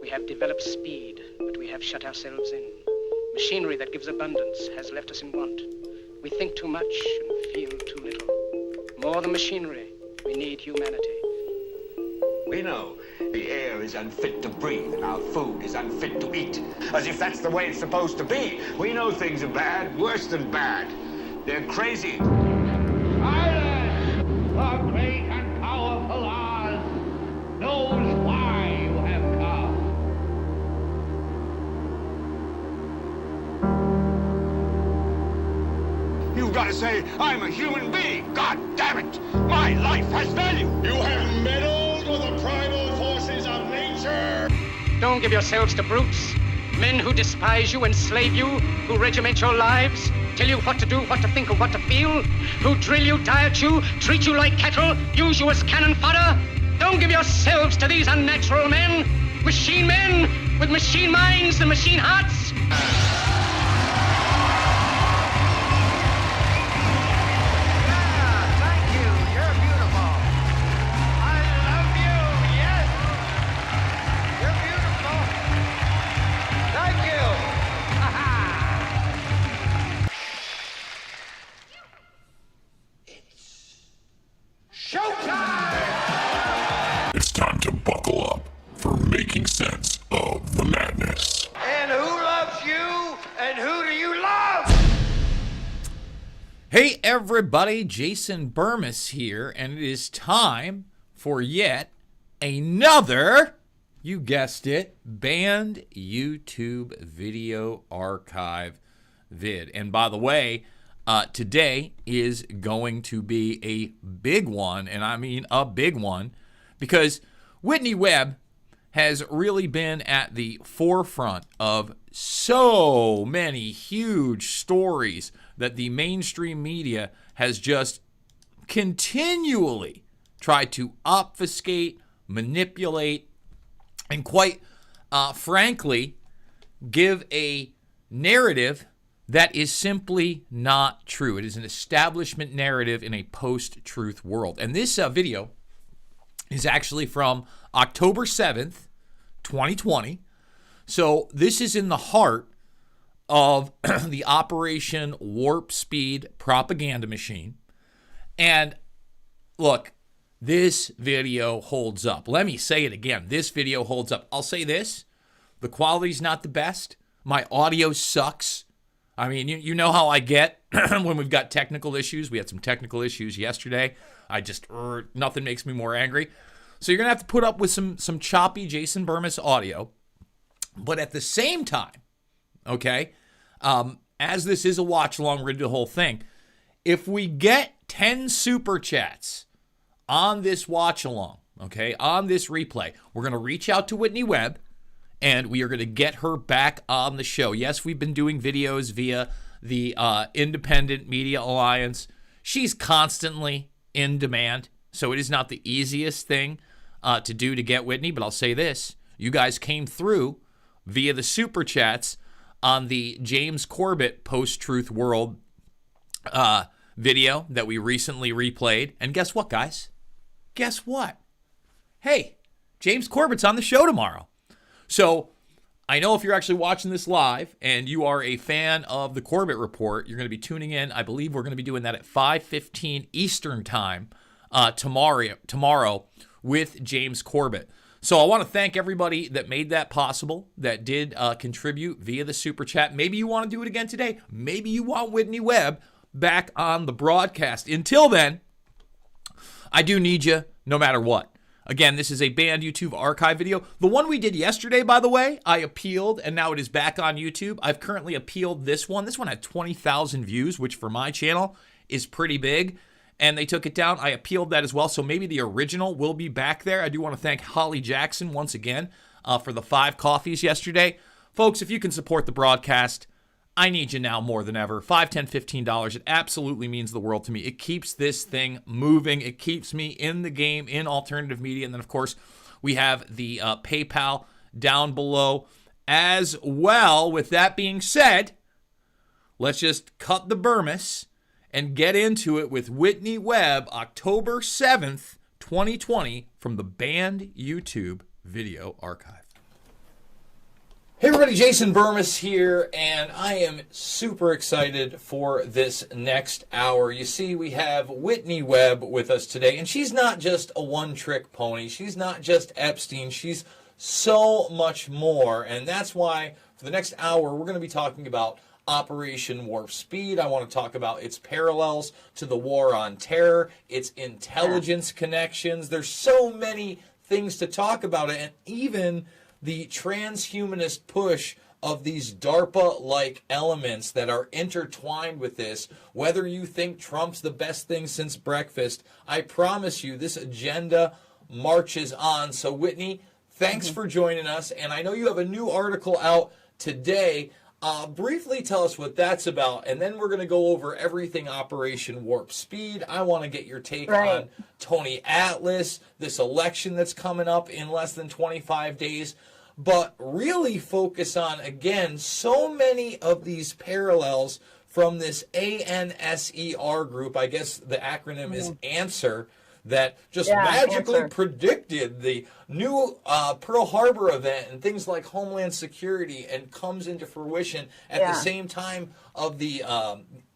We have developed speed, but we have shut ourselves in. Machinery that gives abundance has left us in want. We think too much and feel too little. More than machinery, we need humanity. We know the air is unfit to breathe and our food is unfit to eat. As if that's the way it's supposed to be. We know things are bad, worse than bad. They're crazy. Silence! The great and powerful Oz knows why you have come. You've got to say, I'm a human being. God damn it! My life has value. You have meddled with the primal forces of nature. Don't give yourselves to brutes. Men who despise you, enslave you, who regiment your lives, tell you what to do, what to think, or what to feel, who drill you, diet you, treat you like cattle, use you as cannon fodder. Don't give yourselves to these unnatural men with machine minds and machine hearts. It's time to buckle up for Making Sense of the Madness. And who loves you? And who do you love? Hey everybody, Jason Bermas here, and it is time for yet another, you guessed it, banned YouTube video archive vid. And by the way, today is going to be a big one, and I mean a big one, because Whitney Webb has really been at the forefront of so many huge stories that the mainstream media has just continually tried to obfuscate, manipulate, and quite frankly, give a narrative that is simply not true. It is an establishment narrative in a post-truth world. And this video is actually from October 7th, 2020. So this is in the heart of the Operation Warp Speed propaganda machine. And look, this video holds up. Let me say it again. This video holds up. I'll say this. The quality's not the best. My audio sucks. I mean, you know how I get when we've got technical issues. We had some technical issues yesterday. Nothing makes me more angry. So you're going to have to put up with some choppy Jason Bermas audio. But at the same time, okay, as this is a watch-along, read the whole thing, if we get 10 super chats on this watch-along, okay, on this replay, we're going to reach out to Whitney Webb, and we are going to get her back on the show. Yes, we've been doing videos via the Independent Media Alliance. She's constantly in demand, so it is not the easiest thing to do to get Whitney, but I'll say this. You guys came through via the Super Chats on the James Corbett Post-Truth World video that we recently replayed. And guess what, guys? Guess what? Hey, James Corbett's on the show tomorrow. So I know if you're actually watching this live and you are a fan of the Corbett Report, you're going to be tuning in. I believe we're going to be doing that at 5:15 Eastern time tomorrow with James Corbett. So I want to thank everybody that made that possible, that did contribute via the Super Chat. Maybe you want to do it again today. Maybe you want Whitney Webb back on the broadcast. Until then, I do need you no matter what. Again, this is a banned YouTube archive video. The one we did yesterday, by the way, I appealed, and now it is back on YouTube. I've currently appealed this one. This one had 20,000 views, which for my channel is pretty big, and they took it down. I appealed that as well, so maybe the original will be back there. I do want to thank Holly Jackson once again for the 5 coffees yesterday. Folks, if you can support the broadcast, I need you now more than ever. $5, $10, $15. It absolutely means the world to me. It keeps this thing moving. It keeps me in the game, in alternative media. And then, of course, we have the PayPal down below as well. With that being said, let's just cut the Bermas and get into it with Whitney Webb, October 7th, 2020, from the banned YouTube video archive. Hey everybody, Jason Bermas here, and I am super excited for this next hour. You see, we have Whitney Webb with us today, and she's not just a one-trick pony. She's not just Epstein. She's so much more, and that's why for the next hour we're going to be talking about Operation Warp Speed. I want to talk about its parallels to the War on Terror, its intelligence connections. There's so many things to talk about, and even the transhumanist push of these DARPA-like elements that are intertwined with this. Whether you think Trump's the best thing since breakfast, I promise you this agenda marches on. So Whitney, thanks for joining us, and I know you have a new article out today. Briefly tell us what that's about, and then we're going to go over everything Operation Warp Speed. I want to get your take on Tony Atlas, this election that's coming up in less than 25 days, but really focus on, again, so many of these parallels from this ANSER group. I guess the acronym is ANSWER, that just magically predicted the new Pearl Harbor event and things like Homeland Security, and comes into fruition at the same time of the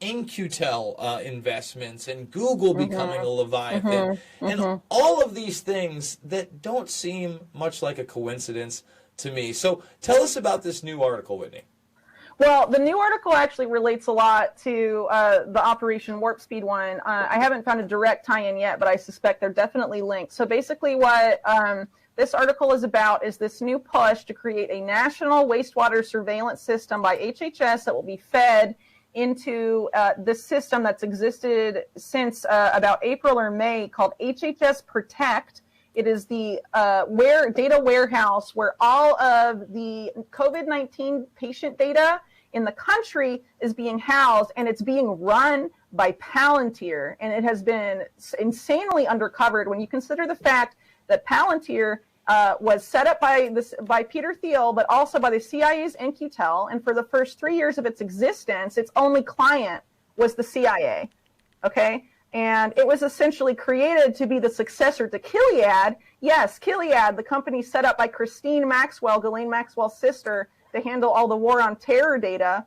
In-Q-Tel investments and Google becoming a Leviathan, and all of these things that don't seem much like a coincidence to me. So tell us about this new article, Whitney. Well, the new article actually relates a lot to the Operation Warp Speed one. I haven't found a direct tie-in yet, but I suspect they're definitely linked. So basically what this article is about is this new push to create a national wastewater surveillance system by HHS that will be fed into this system that's existed since about April or May, called HHS Protect. It is the data warehouse where all of the COVID-19 patient data in the country is being housed, and it's being run by Palantir. And it has been insanely undercovered when you consider the fact that Palantir was set up by Peter Thiel, but also by the CIA's In-Q-Tel. And for the first 3 years of its existence, its only client was the CIA. Okay? And it was essentially created to be the successor to Gilead. Yes, Gilead, the company set up by Christine Maxwell, Ghislaine Maxwell's sister, to handle all the War on Terror data.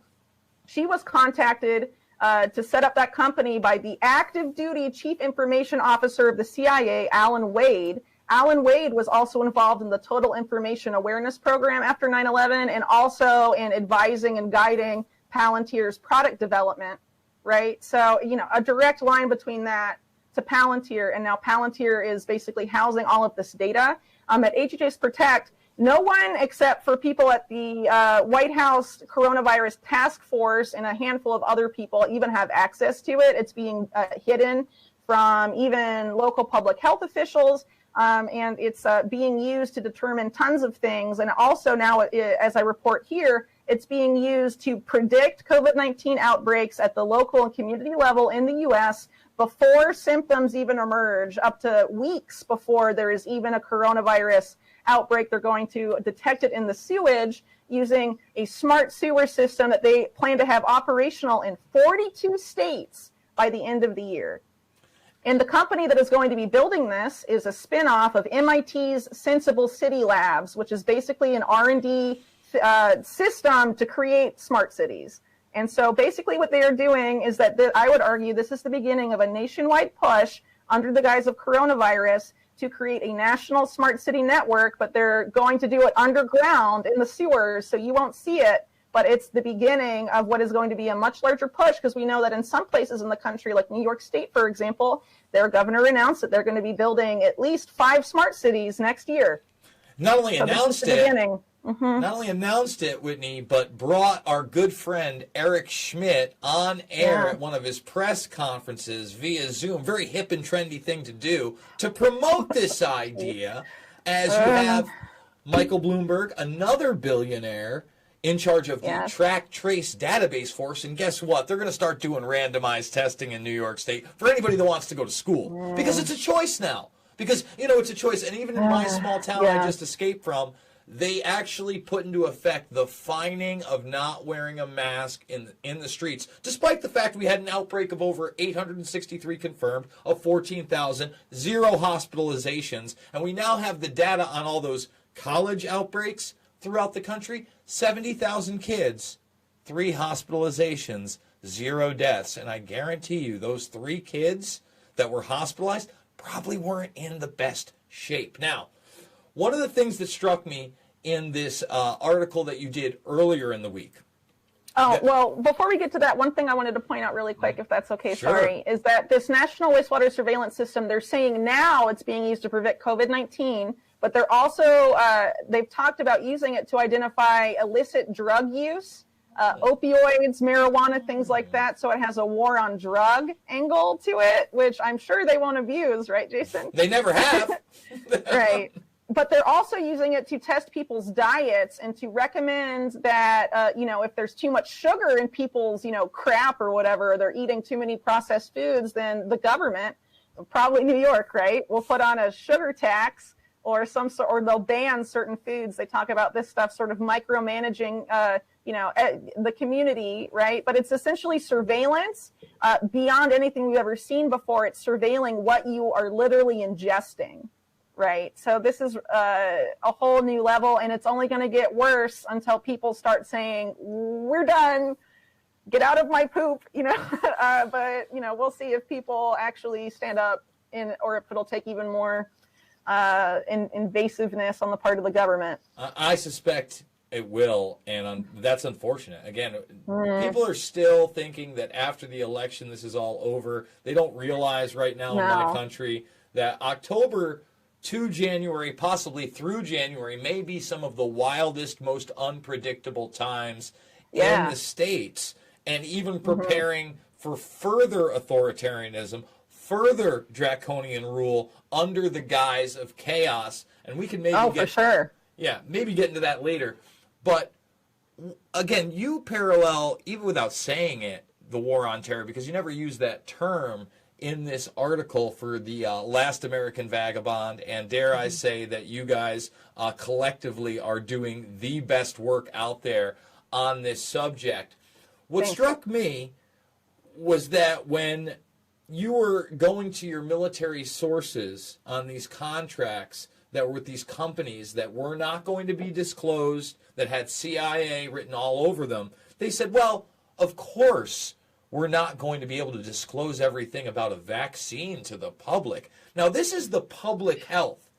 She was contacted to set up that company by the active duty Chief Information Officer of the CIA, Alan Wade. Alan Wade was also involved in the Total Information Awareness Program after 9/11, and also in advising and guiding Palantir's product development. Right? So, you know, a direct line between that to Palantir, and now Palantir is basically housing all of this data. At HHS Protect, no one except for people at the White House Coronavirus Task Force and a handful of other people even have access to it. It's being hidden from even local public health officials, and it's being used to determine tons of things. And also now, as I report here, it's being used to predict COVID-19 outbreaks at the local and community level in the U.S. before symptoms even emerge, up to weeks before there is even a coronavirus outbreak. They're going to detect it in the sewage using a smart sewer system that they plan to have operational in 42 states by the end of the year. And the company that is going to be building this is a spinoff of MIT's Sensible City Labs, which is basically an R&D system to create smart cities. And so basically what they are doing is that I would argue this is the beginning of a nationwide push under the guise of coronavirus to create a national smart city network, but they're going to do it underground in the sewers, so you won't see it. But it's the beginning of what is going to be a much larger push, because we know that in some places in the country, like New York State, for example, their governor announced that they're going to be building at least 5 smart cities next year. Not only announced it, not only announced it, Whitney, but brought our good friend Eric Schmidt on air at one of his press conferences via Zoom. Very hip and trendy thing to do to promote this idea, as you have Michael Bloomberg, another billionaire, in charge of the Track Trace database force. And guess what? They're going to start doing randomized testing in New York State for anybody that wants to go to school, because it's a choice now. Because, you know, it's a choice. And even in my small town I just escaped from, they actually put into effect the fining of not wearing a mask in the streets, despite the fact we had an outbreak of over 863 confirmed, of 14,000, 0 hospitalizations, and we now have the data on all those college outbreaks. throughout the country, 70,000 kids, 3 hospitalizations, 0 deaths. And I guarantee you those 3 kids that were hospitalized probably weren't in the best shape. Now, one of the things that struck me in this article that you did earlier in the week. Oh, well, before we get to that, one thing I wanted to point out really quick, if that's okay, Sure. sorry, is that this national wastewater surveillance system, they're saying now it's being used to prevent COVID-19, but they're also, they've talked about using it to identify illicit drug use, opioids, marijuana, things like that. So it has a war on drug angle to it, which I'm sure they won't abuse, right, Jason? They never have. Right. But they're also using it to test people's diets and to recommend that, you know, if there's too much sugar in people's, you know, crap or whatever, they're eating too many processed foods, then the government, probably New York, right, will put on a sugar tax or some sort, or they'll ban certain foods. They talk about this stuff sort of micromanaging, you know, the community, right? But it's essentially surveillance beyond anything we've ever seen before. It's surveilling what you are literally ingesting. Right. So this is a whole new level, and it's only going to get worse until people start saying, we're done, get out of my poop, you know. But, you know, we'll see if people actually stand up or if it'll take even more invasiveness on the part of the government. I suspect it will, and that's unfortunate. Again, people are still thinking that after the election, this is all over. They don't realize right now in my country that October to January, possibly through January, may be some of the wildest, most unpredictable times in the States, and even preparing for further authoritarianism, further draconian rule under the guise of chaos. And we can maybe maybe get into that later. But again, you parallel, even without saying it, the war on terror, because you never use that term in this article for the Last American Vagabond, and dare I say that you guys collectively are doing the best work out there on this subject. What struck me was that when you were going to your military sources on these contracts that were with these companies that were not going to be disclosed, that had CIA written all over them, they said, well, of course, we're not going to be able to disclose everything about a vaccine to the public. Now, this is the public health.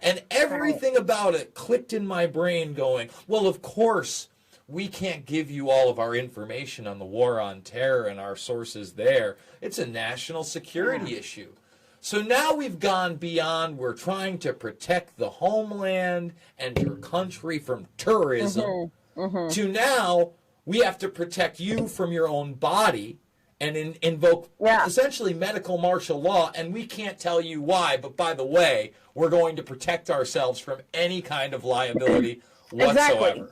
And everything about it clicked in my brain going, well, of course, we can't give you all of our information on the war on terror and our sources there. It's a national security issue. So now we've gone beyond, we're trying to protect the homeland and your country from terrorism, to now we have to protect you from your own body and invoke essentially medical martial law, and we can't tell you why, but by the way, we're going to protect ourselves from any kind of liability whatsoever. Exactly.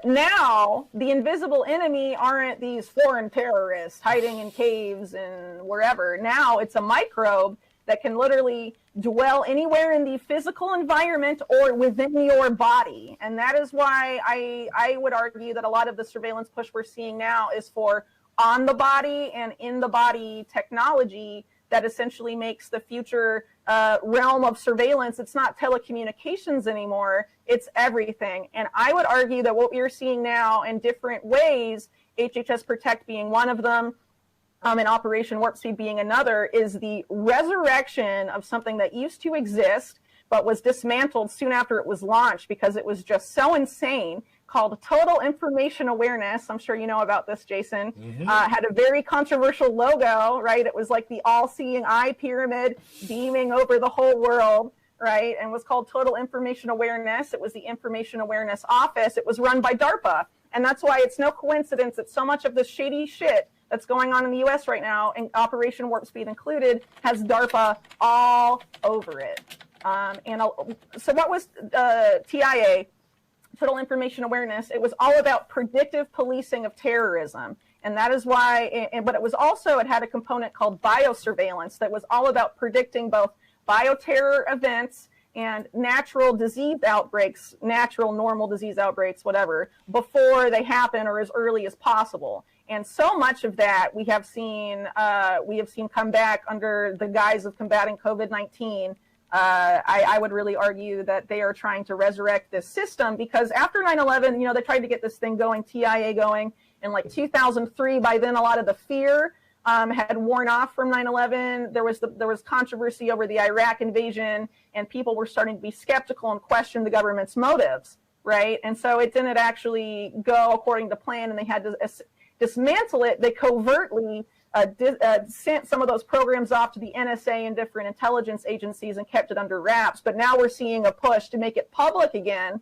Now, the invisible enemy aren't these foreign terrorists hiding in caves and wherever. Now it's a microbe that can literally dwell anywhere in the physical environment or within your body. And that is why I would argue that a lot of the surveillance push we're seeing now is for on the body and in the body technology that essentially makes the future realm of surveillance. It's not telecommunications anymore, it's everything. And I would argue that what we are seeing now in different ways, HHS Protect being one of them, and Operation Warp Speed being another, is the resurrection of something that used to exist but was dismantled soon after it was launched because it was just so insane, called Total Information Awareness. I'm sure you know about this, Jason. Had a very controversial logo, right? It was like the all-seeing eye pyramid beaming over the whole world, right? And was called Total Information Awareness. It was the Information Awareness Office. It was run by DARPA. And that's why it's no coincidence that so much of the shady shit that's going on in the U.S. right now, and Operation Warp Speed included, has DARPA all over it. So what was TIA, Total Information Awareness? It was all about predictive policing of terrorism. And that is why, but it was also, it had a component called biosurveillance that was all about predicting both bioterror events and natural disease outbreaks, natural normal disease outbreaks, whatever, before they happen or as early as possible. And so much of that we have seen come back under the guise of combating COVID-19 I would really argue that they are trying to resurrect this system, because after 9/11, they tried to get this thing going, TIA going in like 2003. By then, a lot of the fear had worn off from 9/11. There was controversy over the Iraq invasion, and people were starting to be skeptical and question the government's motives, right? And so it didn't actually go according to plan, and they had to dismantle it. They covertly sent some of those programs off to the NSA and different intelligence agencies and kept it under wraps. But now we're seeing a push to make it public again,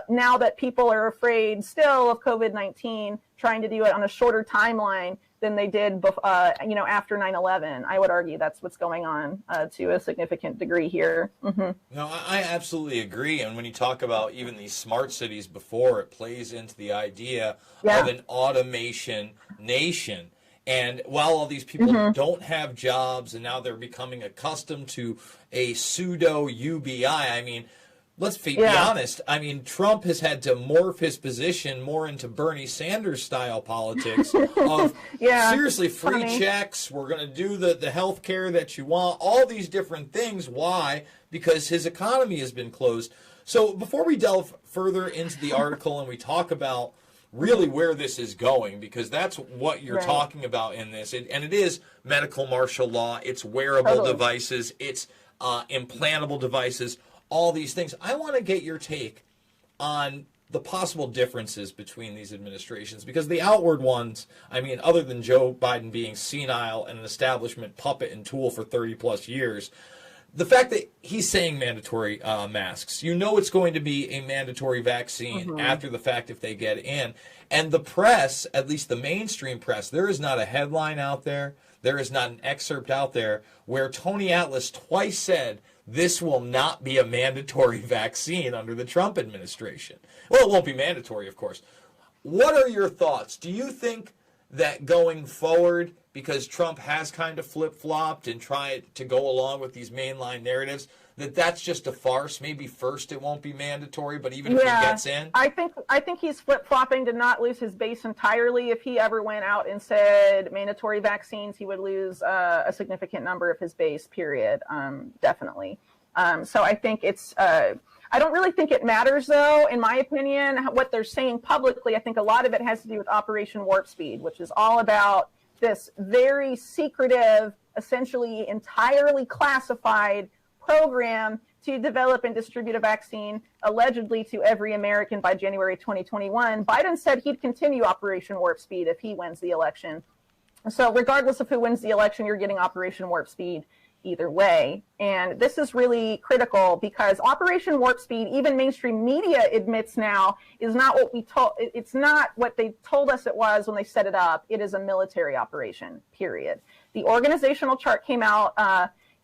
now that people are afraid still of COVID-19, trying to do it on a shorter timeline than they did after 9/11. I would argue that's what's going on to a significant degree here. Mm-hmm. No, I absolutely agree. And when you talk about even these smart cities before, it plays into the idea of an automation nation. And while all these people don't have jobs and now they're becoming accustomed to a pseudo UBI, I mean, let's be honest. I mean, Trump has had to morph his position more into Bernie Sanders style politics of seriously free checks. We're going to do the health care that you want, all these different things. Why? Because his economy has been closed. So before we delve further into the article and we talk about really where this is going, because that's what you're talking about in this, and it is medical martial law, it's wearable devices, it's implantable devices, all these things. I want to get your take on the possible differences between these administrations, because the outward ones, I mean, other than Joe Biden being senile and an establishment puppet and tool for 30 plus years, the fact that he's saying mandatory masks, it's going to be a mandatory vaccine after the fact if they get in. And the press, at least the mainstream press, there is not a headline out there, there is not an excerpt out there where Tony Atlas twice said this will not be a mandatory vaccine under the Trump administration. Well, it won't be mandatory, of course. What are your thoughts? Do you think that going forward, because Trump has kind of flip-flopped and tried to go along with these mainline narratives, that's just a farce? Maybe first it won't be mandatory, but even if he gets in? I think he's flip-flopping to not lose his base entirely. If he ever went out and said mandatory vaccines, he would lose a significant number of his base, period, definitely. So I think I don't really think it matters, though, in my opinion, what they're saying publicly. I think a lot of it has to do with Operation Warp Speed, which is all about this very secretive, essentially entirely classified program to develop and distribute a vaccine allegedly to every American by January 2021. Biden said he'd continue Operation Warp Speed if he wins the election. So regardless of who wins the election, you're getting Operation Warp Speed either way. And this is really critical because Operation Warp Speed, even mainstream media admits now, is not what it's not what they told us it was when they set it up. It is a military operation, period. The organizational chart came out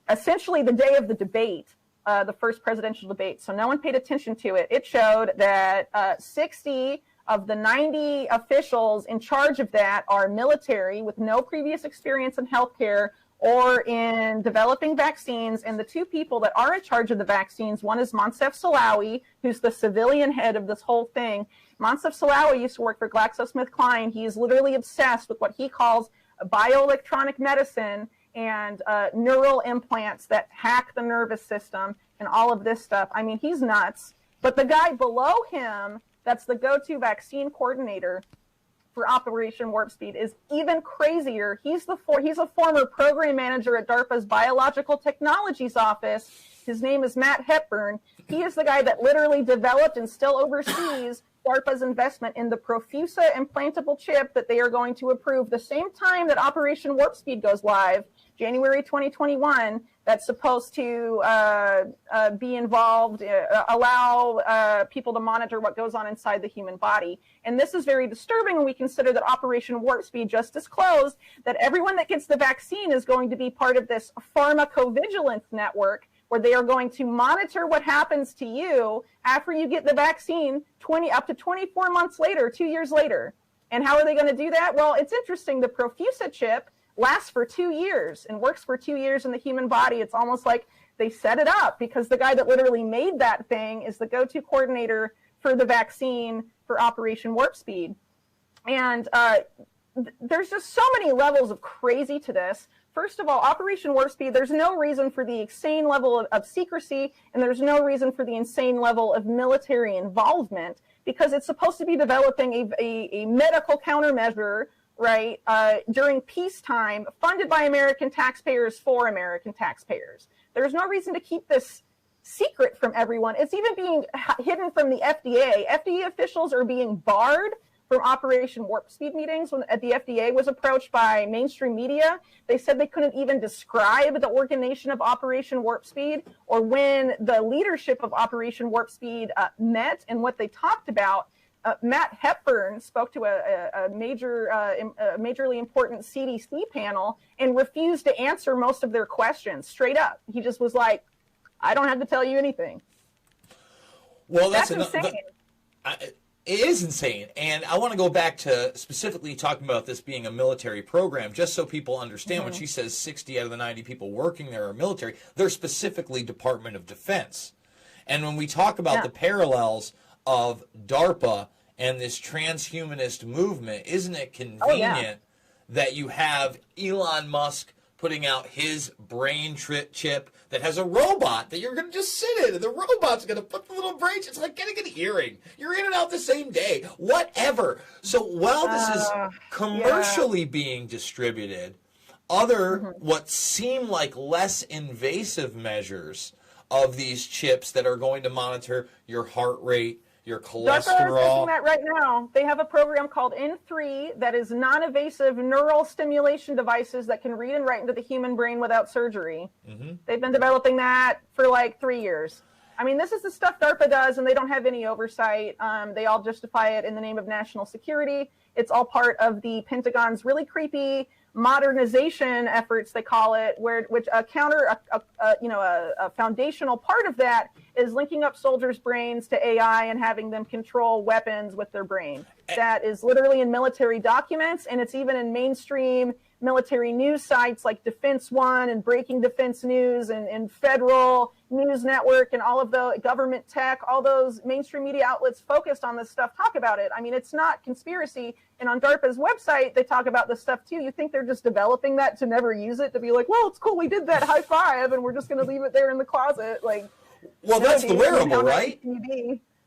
essentially the day of the debate, the first presidential debate. So no one paid attention to it. It showed that 60 of the 90 officials in charge of that are military with no previous experience in healthcare or in developing vaccines. And the two people that are in charge of the vaccines, one is Moncef Slaoui, who's the civilian head of this whole thing. Moncef Slaoui used to work for GlaxoSmithKline. He is literally obsessed with what he calls bioelectronic medicine and neural implants that hack the nervous system and all of this stuff. I mean, he's nuts. But the guy below him, that's the go-to vaccine coordinator for Operation Warp Speed, is even crazier. He's a former program manager at DARPA's Biological Technologies Office. His name is Matt Hepburn. He is the guy that literally developed and still oversees DARPA's investment in the Profusa implantable chip that they are going to approve the same time that Operation Warp Speed goes live, January 2021. That's supposed to be involved, allow people to monitor what goes on inside the human body. And this is very disturbing when we consider that Operation Warp Speed just disclosed that everyone that gets the vaccine is going to be part of this pharmacovigilance network where they are going to monitor what happens to you after you get the vaccine up to 24 months later, 2 years later. And how are they going to do that? Well, it's interesting. The Profusa chip lasts for 2 years and works for 2 years in the human body. It's almost like they set it up because the guy that literally made that thing is the go-to coordinator for the vaccine for Operation Warp Speed. And there's just so many levels of crazy to this. First of all, Operation Warp Speed, there's no reason for the insane level of secrecy, and there's no reason for the insane level of military involvement, because it's supposed to be developing a medical countermeasure, right, during peacetime, funded by American taxpayers for American taxpayers. There's no reason to keep this secret from everyone. It's even being hidden from the FDA. FDA officials are being barred from Operation Warp Speed meetings. When the FDA was approached by mainstream media, they said they couldn't even describe the organization of Operation Warp Speed, or when the leadership of Operation Warp Speed met and what they talked about. Matt Hepburn spoke to a majorly important CDC panel and refused to answer most of their questions straight up. He just was like, I don't have to tell you anything. Well, that's insane. It is insane. And I want to go back to specifically talking about this being a military program, just so people understand. When she says 60 out of the 90 people working there are military, they're specifically Department of Defense. And when we talk about the parallels of DARPA and this transhumanist movement, isn't it convenient that you have Elon Musk putting out his brain chip that has a robot that you're going to just sit in, and the robot's going to put the little brain chip. It's like getting an earring. You're in and out the same day. Whatever. So while this is commercially being distributed, other what seem like less invasive measures of these chips that are going to monitor your heart rate, your cholesterol. DARPA is doing that right now. They have a program called N3 that is non-invasive neural stimulation devices that can read and write into the human brain without surgery. They've been developing that for like 3 years. I mean, this is the stuff DARPA does, and they don't have any oversight. They all justify it in the name of national security. It's all part of the Pentagon's really creepy modernization efforts, they call it, which a foundational part of that is linking up soldiers' brains to AI and having them control weapons with their brain. That is literally in military documents, and it's even in mainstream military news sites like Defense One and Breaking Defense News and Federal News Network and all of the government tech, all those mainstream media outlets focused on this stuff talk about it. I mean, it's not conspiracy. And on DARPA's website, they talk about this stuff too. You think they're just developing that to never use it, to be like, well, it's cool, we did that, high five, and we're just going to leave it there in the closet. Like, well, that's the wearable, right?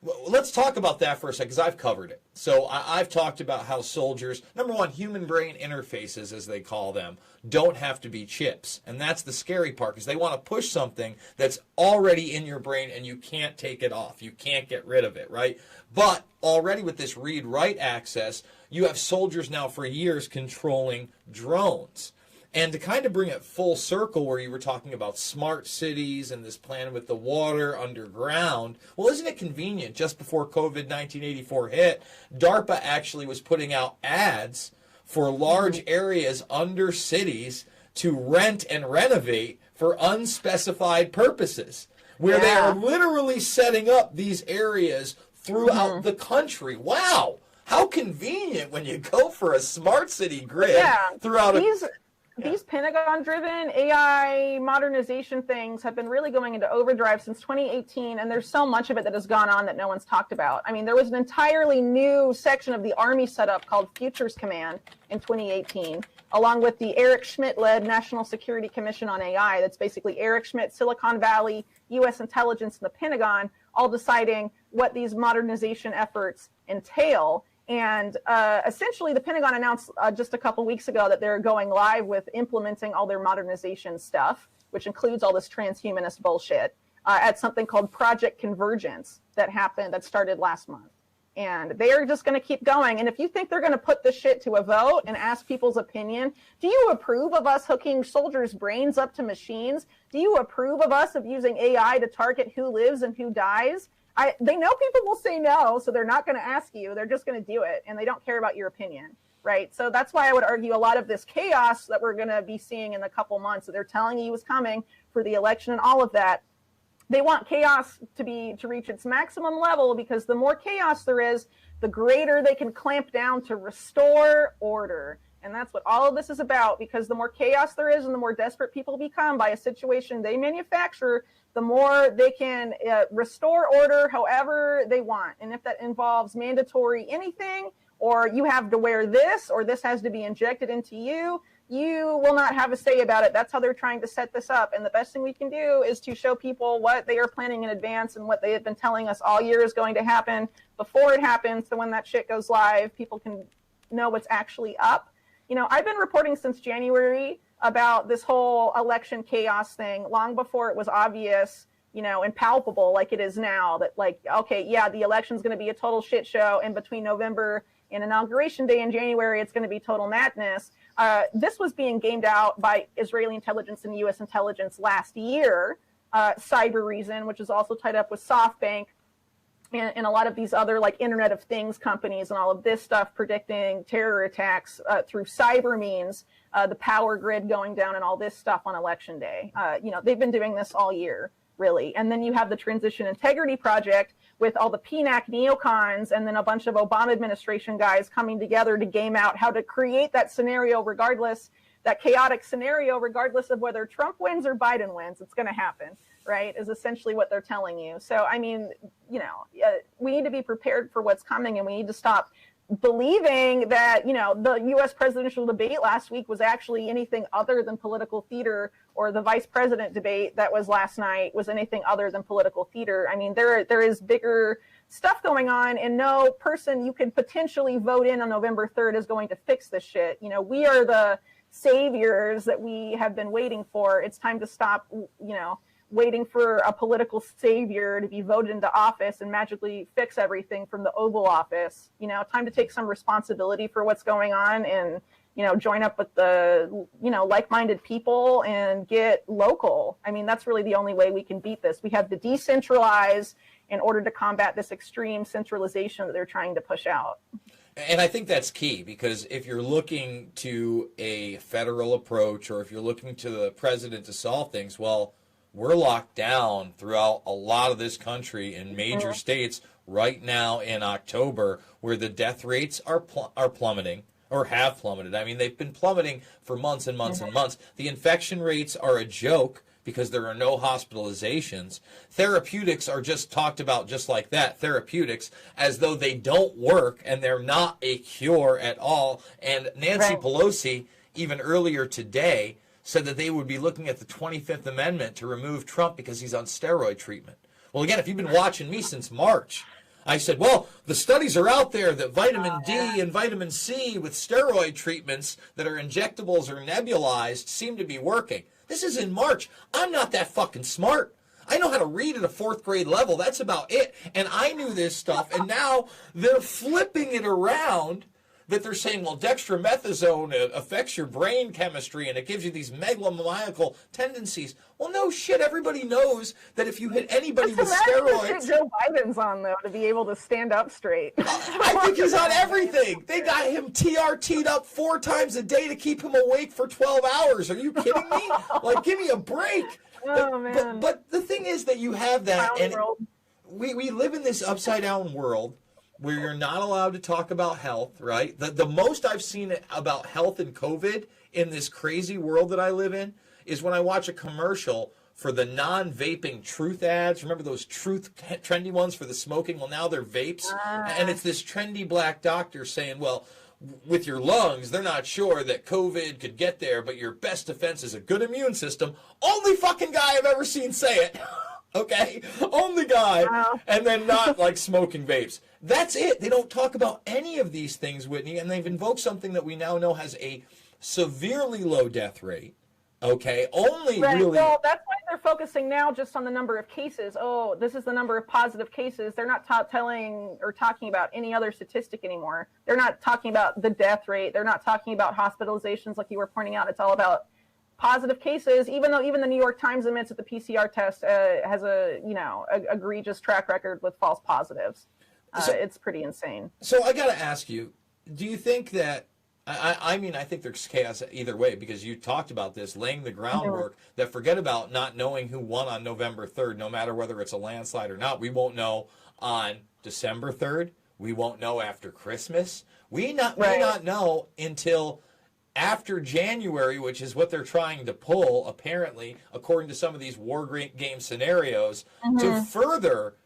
Well, let's talk about that for a second, because I've covered it. So I've talked about how soldiers, number one, human brain interfaces, as they call them, don't have to be chips. And that's the scary part, because they want to push something that's already in your brain and you can't take it off. You can't get rid of it, right? But already with this read-write access, you have soldiers now for years controlling drones. And to kind of bring it full circle, where you were talking about smart cities and this plan with the water underground, well, isn't it convenient? Just before COVID-19 84 hit, DARPA actually was putting out ads for large areas under cities to rent and renovate for unspecified purposes, where they are literally setting up these areas throughout the country. Wow! How convenient when you go for a smart city grid throughout These Pentagon-driven AI modernization things have been really going into overdrive since 2018, and there's so much of it that has gone on that no one's talked about. I mean, there was an entirely new section of the Army set up called Futures Command in 2018, along with the Eric Schmidt-led National Security Commission on AI. That's basically Eric Schmidt, Silicon Valley, U.S. intelligence, and the Pentagon, all deciding what these modernization efforts entail. And essentially, the Pentagon announced just a couple weeks ago that they're going live with implementing all their modernization stuff, which includes all this transhumanist bullshit, at something called Project Convergence that started last month. And they are just going to keep going. And if you think they're going to put this shit to a vote and ask people's opinion, do you approve of us hooking soldiers' brains up to machines? Do you approve of us of using AI to target who lives and who dies? They know people will say no, so they're not going to ask you. They're just going to do it, and they don't care about your opinion, right? So that's why I would argue a lot of this chaos that we're going to be seeing in a couple months that they're telling you is coming for the election and all of that, they want chaos to reach its maximum level, because the more chaos there is, the greater they can clamp down to restore order. And that's what all of this is about, because the more chaos there is and the more desperate people become by a situation they manufacture, the more they can restore order however they want. And if that involves mandatory anything, or you have to wear this, or this has to be injected into you, you will not have a say about it. That's how they're trying to set this up. And the best thing we can do is to show people what they are planning in advance and what they have been telling us all year is going to happen before it happens. So when that shit goes live, people can know what's actually up. You know, I've been reporting since January about this whole election chaos thing long before it was obvious, you know, and palpable like it is now, that like, okay, yeah, the election's going to be a total shit show. And between November and Inauguration Day in January, it's going to be total madness. This was being gamed out by Israeli intelligence and U.S. intelligence last year, Cyber Reason, which is also tied up with SoftBank and a lot of these other like Internet of Things companies and all of this stuff predicting terror attacks through cyber means, the power grid going down and all this stuff on election day. You know, they've been doing this all year, really. And then you have the Transition Integrity Project with all the PNAC neocons and then a bunch of Obama administration guys coming together to game out how to create that scenario regardless, that chaotic scenario, regardless of whether Trump wins or Biden wins, it's going to happen, right, is essentially what they're telling you. So, I mean, you know, we need to be prepared for what's coming, and we need to stop believing that, you know, the U.S. presidential debate last week was actually anything other than political theater, or the vice president debate that was last night was anything other than political theater. I mean, there is bigger stuff going on, and no person you could potentially vote in on November 3rd is going to fix this shit. You know, we are the saviors that we have been waiting for. It's time to stop, you know, waiting for a political savior to be voted into office and magically fix everything from the Oval Office. You know, time to take some responsibility for what's going on and, you know, join up with the, you know, like-minded people and get local. I mean, that's really the only way we can beat this. We have to decentralize in order to combat this extreme centralization that they're trying to push out. And I think that's key, because if you're looking to a federal approach, or if you're looking to the president to solve things, well, we're locked down throughout a lot of this country in major states right now in October, where the death rates are plummeting, or have plummeted. I mean, they've been plummeting for months and months and months. The infection rates are a joke because there are no hospitalizations. Therapeutics are just talked about just like that, therapeutics, as though they don't work and they're not a cure at all. And Nancy Pelosi, even earlier today, said that they would be looking at the 25th Amendment to remove Trump because he's on steroid treatment. Well, again, if you've been watching me since March, I said, well, the studies are out there that vitamin D and vitamin C with steroid treatments that are injectables or nebulized seem to be working. This is in March. I'm not that fucking smart. I know how to read at a 4th grade level. That's about it. And I knew this stuff. And now they're flipping it around, that they're saying, well, dextromethasone affects your brain chemistry and it gives you these megalomaniacal tendencies. Well, no shit. Everybody knows that if you hit anybody with steroids... Joe Biden's on, though, to be able to stand up straight. I think he's on everything. They got him TRT'd up 4 times a day to keep him awake for 12 hours. Are you kidding me? Like, give me a break. Oh, man. But the thing is that you have that, and we live in this upside-down world where you're not allowed to talk about health, right? The most I've seen about health and COVID in this crazy world that I live in is when I watch a commercial for the non-vaping truth ads. Remember those truth trendy ones for the smoking? Well, now they're vapes. And it's this trendy black doctor saying, well, with your lungs, they're not sure that COVID could get there, but your best defense is a good immune system. Only fucking guy I've ever seen say it. Okay? Only guy. Wow. And then not like smoking vapes. That's it. They don't talk about any of these things, Whitney, and they've invoked something that we now know has a severely low death rate. Okay? Only really... Well, that's why they're focusing now just on the number of cases. Oh, this is the number of positive cases. They're not telling or talking about any other statistic anymore. They're not talking about the death rate. They're not talking about hospitalizations like you were pointing out. It's all about positive cases, even though even the New York Times admits that the PCR test has a, you know, egregious track record with false positives. It's pretty insane. So I got to ask you, do you think that, I mean, I think there's chaos either way, because you talked about this, laying the groundwork, that forget about not knowing who won on November 3rd, no matter whether it's a landslide or not. We won't know on December 3rd. We won't know after Christmas. We may not know until after January, which is what they're trying to pull, apparently, according to some of these war game scenarios, to further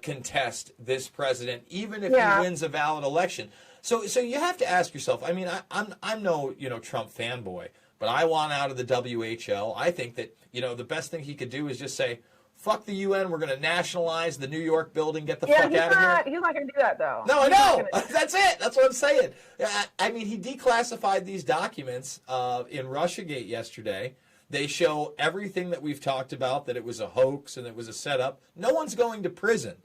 contest this president, even if he wins a valid election. So you have to ask yourself. I mean, I'm no Trump fanboy, but I want out of the WHO. I think that the best thing he could do is just say, fuck the UN. We're going to nationalize the New York building. Get the fuck out of here. He's not going to do that, though. No, I know. That's it. That's what I'm saying. I mean, he declassified these documents in Russiagate yesterday. They show everything that we've talked about, that it was a hoax and it was a setup. No one's going to prison.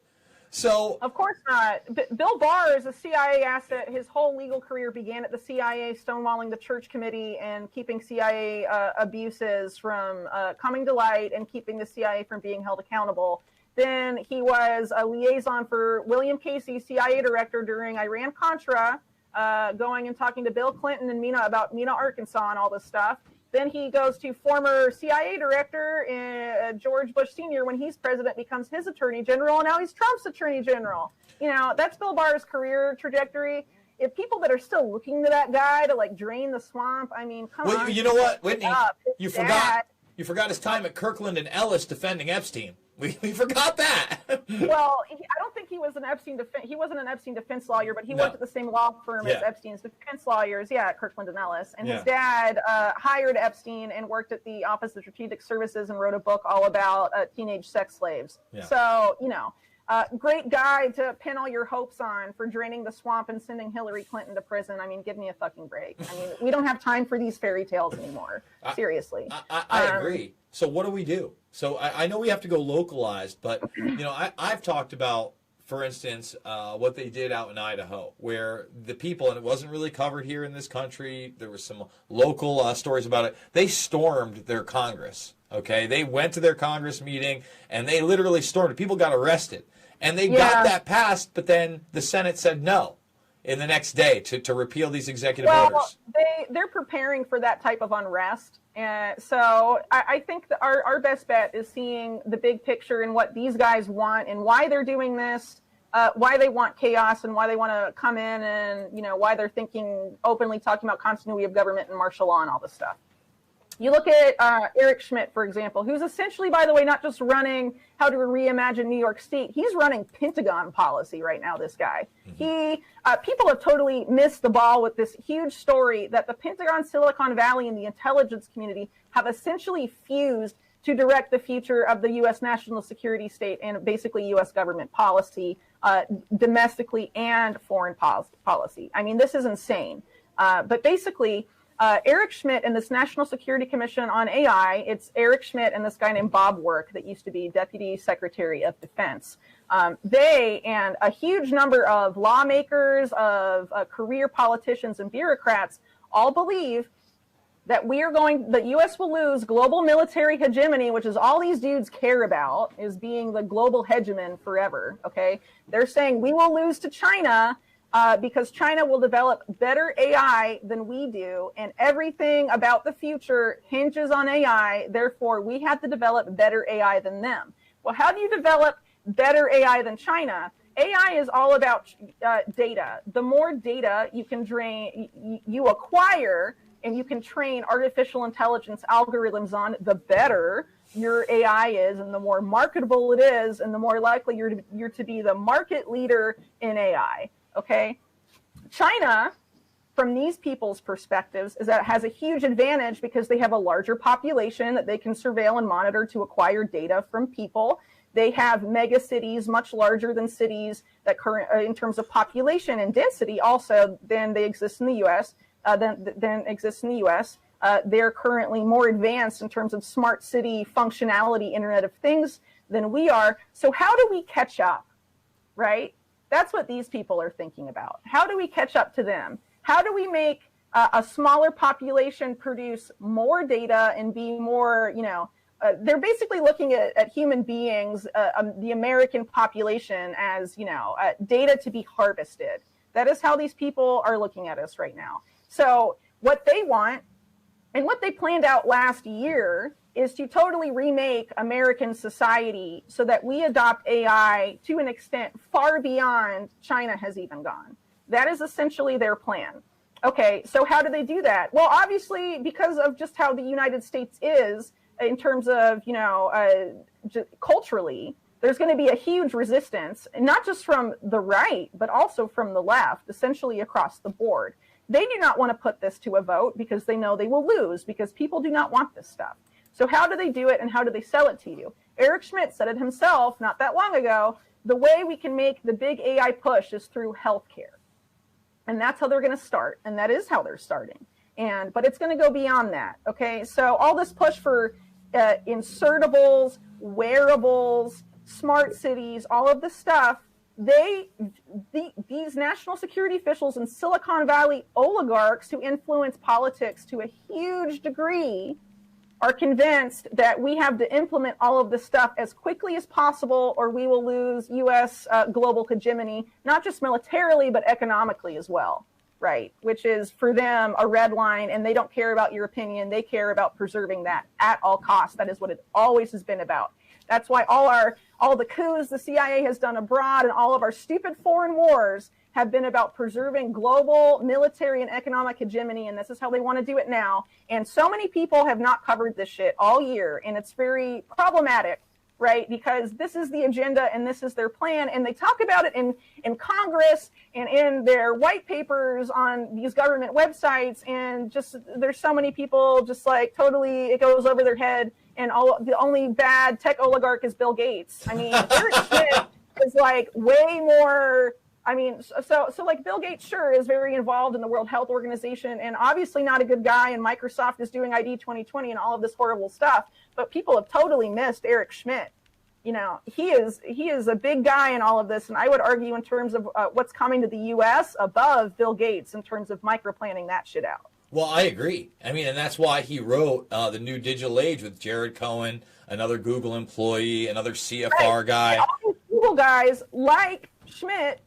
So of course not. Bill Barr is a CIA asset. His whole legal career began at the CIA, stonewalling the Church Committee and keeping CIA abuses from coming to light and keeping the CIA from being held accountable. Then he was a liaison for William Casey, CIA director during Iran-Contra, going and talking to Bill Clinton and Mena about Mena, Arkansas and all this stuff. Then he goes to former CIA director George Bush Sr. when he's president, becomes his attorney general, and now he's Trump's attorney general. That's Bill Barr's career trajectory. If people that are still looking to that guy to drain the swamp, I mean, come on. Well, you know what, Whitney? You forgot his time at Kirkland and Ellis defending Epstein. We forgot that. Well, I don't think he was an Epstein he wasn't an Epstein defense lawyer, but he worked at the same law firm as Epstein's defense lawyers, at Kirkland and Ellis. And his dad hired Epstein and worked at the Office of Strategic Services and wrote a book all about teenage sex slaves. Yeah. So, great guy to pin all your hopes on for draining the swamp and sending Hillary Clinton to prison. I mean, give me a fucking break. I mean, we don't have time for these fairy tales anymore. Seriously. I agree. So what do we do? So I know we have to go localized, but I've talked about, for instance, what they did out in Idaho, where the people, and it wasn't really covered here in this country, there was some local stories about it, they stormed their Congress, okay? They went to their Congress meeting, and they literally stormed it. People got arrested, and they got that passed, but then the Senate said no in the next day to repeal these executive orders. They're preparing for that type of unrest. And so I think that our best bet is seeing the big picture and what these guys want and why they're doing this, why they want chaos and why they want to come in and, why they're openly talking about continuity of government and martial law and all this stuff. You look at Eric Schmidt, for example, who's essentially, by the way, not just running how to reimagine New York State. He's running Pentagon policy right now, this guy. Mm-hmm. People have totally missed the ball with this huge story that the Pentagon, Silicon Valley, and the intelligence community have essentially fused to direct the future of the U.S. national security state and basically U.S. government policy, domestically and foreign policy. I mean, this is insane. But basically, Eric Schmidt and this National Security Commission on AI, it's Eric Schmidt and this guy named Bob Work that used to be Deputy Secretary of Defense. They and a huge number of lawmakers, of career politicians and bureaucrats all believe that the U.S. will lose global military hegemony, which is all these dudes care about, is being the global hegemon forever, okay? They're saying we will lose to China because China will develop better AI than we do, and everything about the future hinges on AI. Therefore, we have to develop better AI than them. Well, how do you develop better AI than China? AI is all about data. The more data you can you acquire and you can train artificial intelligence algorithms on, the better your AI is, and the more marketable it is, and the more likely you're to be the market leader in AI. Okay, China, from these people's perspectives, is that it has a huge advantage because they have a larger population that they can surveil and monitor to acquire data from people. They have mega cities, much larger than cities that in terms of population and density, also than they exist in the U.S. Than exists in the U.S. They're currently more advanced in terms of smart city functionality, Internet of Things than we are. So how do we catch up, right? That's what these people are thinking about. How do we catch up to them? How do we make a smaller population produce more data and be more, they're basically looking at human beings, the American population as, data to be harvested. That is how these people are looking at us right now. So what they want and what they planned out last year is to totally remake American society so that we adopt AI to an extent far beyond China has even gone. That is essentially their plan. Okay, so how do they do that? Well, obviously, because of just how the United States is in terms of, culturally, there's going to be a huge resistance, and not just from the right, but also from the left, essentially across the board. They do not want to put this to a vote because they know they will lose, because people do not want this stuff. So how do they do it, and how do they sell it to you? Eric Schmidt said it himself not that long ago. The way we can make the big AI push is through healthcare. And that's how they're going to start. And that is how they're starting. But it's going to go beyond that. Okay. So all this push for insertables, wearables, smart cities, all of this stuff, these national security officials and Silicon Valley oligarchs who influence politics to a huge degree are convinced that we have to implement all of this stuff as quickly as possible, or we will lose U.S. Global hegemony, not just militarily, but economically as well, right? Which is, for them, a red line, and they don't care about your opinion. They care about preserving that at all costs. That is what it always has been about. That's why all the coups the CIA has done abroad and all of our stupid foreign wars have been about preserving global military and economic hegemony, and this is how they want to do it now. And so many people have not covered this shit all year, and it's very problematic, right? Because this is the agenda and this is their plan, and they talk about it in Congress and in their white papers on these government websites, and just there's so many people just like totally it goes over their head, and the only bad tech oligarch is Bill Gates. I mean, Eric Schmidt is like way more. I mean, so like Bill Gates sure is very involved in the World Health Organization, and obviously not a good guy, and Microsoft is doing ID 2020 and all of this horrible stuff, but people have totally missed Eric Schmidt. You know, he is a big guy in all of this, and I would argue in terms of what's coming to the U.S. above Bill Gates in terms of microplanning that shit out. Well, I agree. I mean, and that's why he wrote The New Digital Age with Jared Cohen, another Google employee, another CFR guy. And all these Google guys like Schmidt,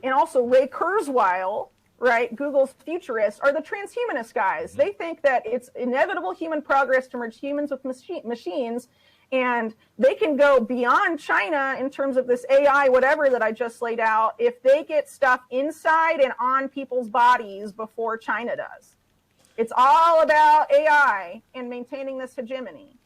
and also Ray Kurzweil, right, Google's futurist, are the transhumanist guys. They think that it's inevitable human progress to merge humans with machines, and they can go beyond China in terms of this AI, whatever that I just laid out, if they get stuff inside and on people's bodies before China does. It's all about AI and maintaining this hegemony.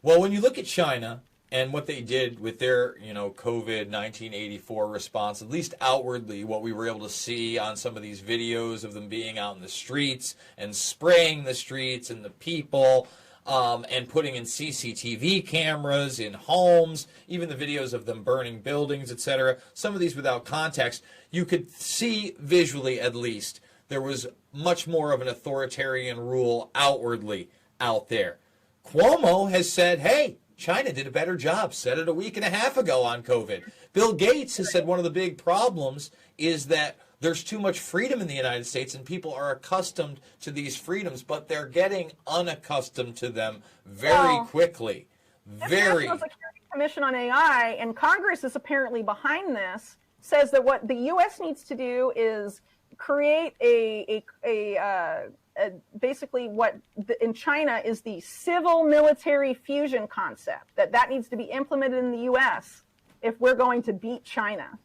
Well, when you look at China and what they did with their, COVID 1984 response, at least outwardly, what we were able to see on some of these videos of them being out in the streets and spraying the streets and the people, and putting in CCTV cameras in homes, even the videos of them burning buildings, etc. Some of these without context, you could see visually at least there was much more of an authoritarian rule outwardly out there. Cuomo has said, hey, China did a better job, said it a week and a half ago on COVID. Bill Gates has said one of the big problems is that there's too much freedom in the United States and people are accustomed to these freedoms, but they're getting unaccustomed to them very quickly. The National Security Commission on AI, and Congress is apparently behind this, says that what the U.S. needs to do is create basically what in China is the civil military fusion concept, that needs to be implemented in the U.S. if we're going to beat China.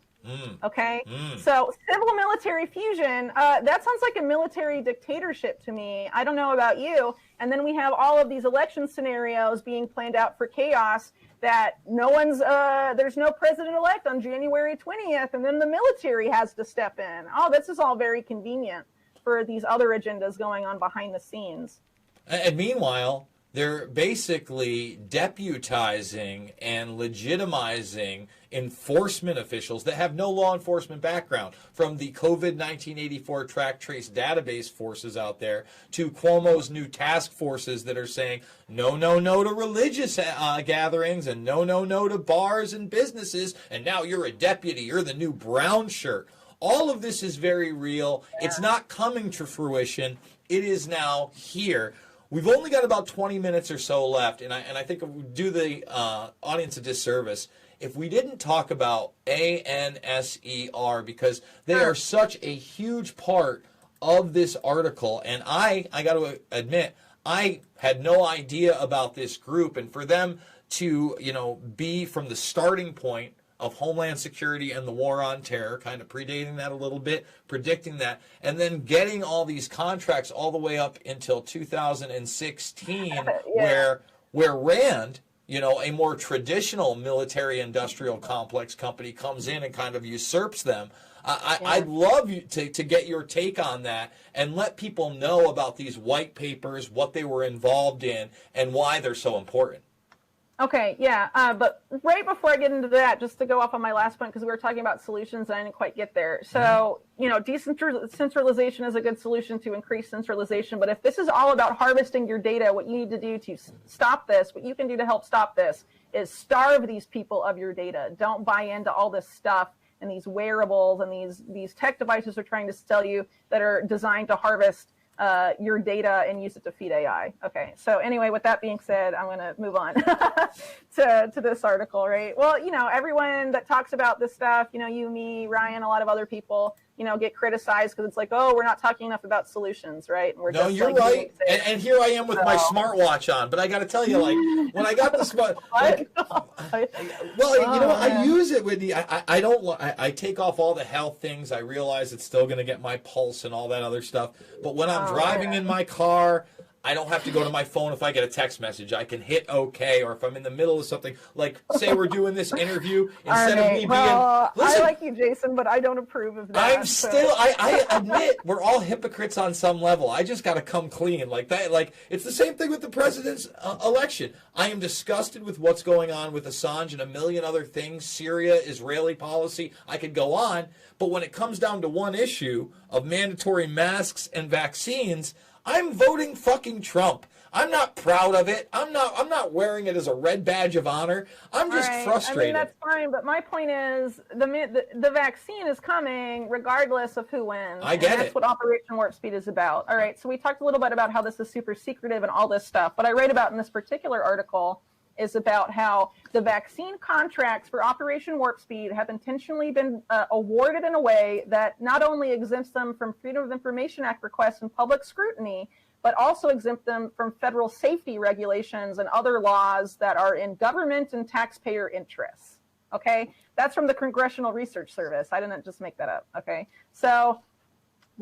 Okay? So civil military fusion, that sounds like a military dictatorship to me. I don't know about you. And then we have all of these election scenarios being planned out for chaos that there's no president-elect on January 20th, and then the military has to step in. Oh, this is all very convenient for these other agendas going on behind the scenes. And meanwhile, they're basically deputizing and legitimizing enforcement officials that have no law enforcement background, from the COVID 1984 track trace database forces out there to Cuomo's new task forces that are saying no to religious gatherings and no to bars and businesses, and now you're a deputy, you're the new brown shirt. All of this is very real. It's not coming to fruition. It is now here. We've only got about 20 minutes or so left, and I think it would do the audience a disservice if we didn't talk about ANSER, because they are such a huge part of this article. And I got to admit, I had no idea about this group, and for them to, be from the starting point of Homeland Security and the War on Terror, kind of predating that a little bit, predicting that, and then getting all these contracts all the way up until 2016, where Rand you know, a more traditional military industrial complex company comes in and kind of usurps them. I'd love you to get your take on that and let people know about these white papers, what they were involved in, and why they're so important. Okay, yeah, but right before I get into that, just to go off on my last point, because we were talking about solutions and I didn't quite get there. So, you know, decentralization is a good solution to increase centralization, but if this is all about harvesting your data, what you need to do to stop this, what you can do to help stop this, is starve these people of your data. Don't buy into all this stuff and these wearables and these tech devices are trying to sell you that are designed to harvest your data and use it to feed AI. Okay, so anyway, with that being said, I'm going to move on to this article, right? Well, you know, everyone that talks about this stuff, you know, you, me, Ryan, a lot of other people, you know, get criticized because it's like, oh, we're not talking enough about solutions, right? And we're no, just, you're like, right. And here I am with my smartwatch on, but I got to tell you, like, when I got the smart, like, well, you know, I use it, Whitney. I take off all the health things. I realize it's still going to get my pulse and all that other stuff. But when I'm driving in my car, I don't have to go to my phone if I get a text message. I can hit OK, or if I'm in the middle of something, like say we're doing this interview, instead of me being, listen, I like you, Jason, but I don't approve of that. I'm still, I admit, we're all hypocrites on some level. I just got to come clean like that. Like, it's the same thing with the president's election. I am disgusted with what's going on with Assange and a million other things, Syria, Israeli policy. I could go on. But when it comes down to one issue of mandatory masks and vaccines, I'm voting fucking Trump. I'm not proud of it. I'm not wearing it as a red badge of honor. I'm just frustrated. I mean, that's fine, but my point is the vaccine is coming regardless of who wins. I get it. That's what Operation Warp Speed is about. All right, so we talked a little bit about how this is super secretive and all this stuff. What I write about in this particular article is about how the vaccine contracts for Operation Warp Speed have intentionally been awarded in a way that not only exempts them from Freedom of Information Act requests and public scrutiny, but also exempt them from federal safety regulations and other laws that are in government and taxpayer interests. Okay, that's from the Congressional Research Service. I didn't just make that up. Okay, so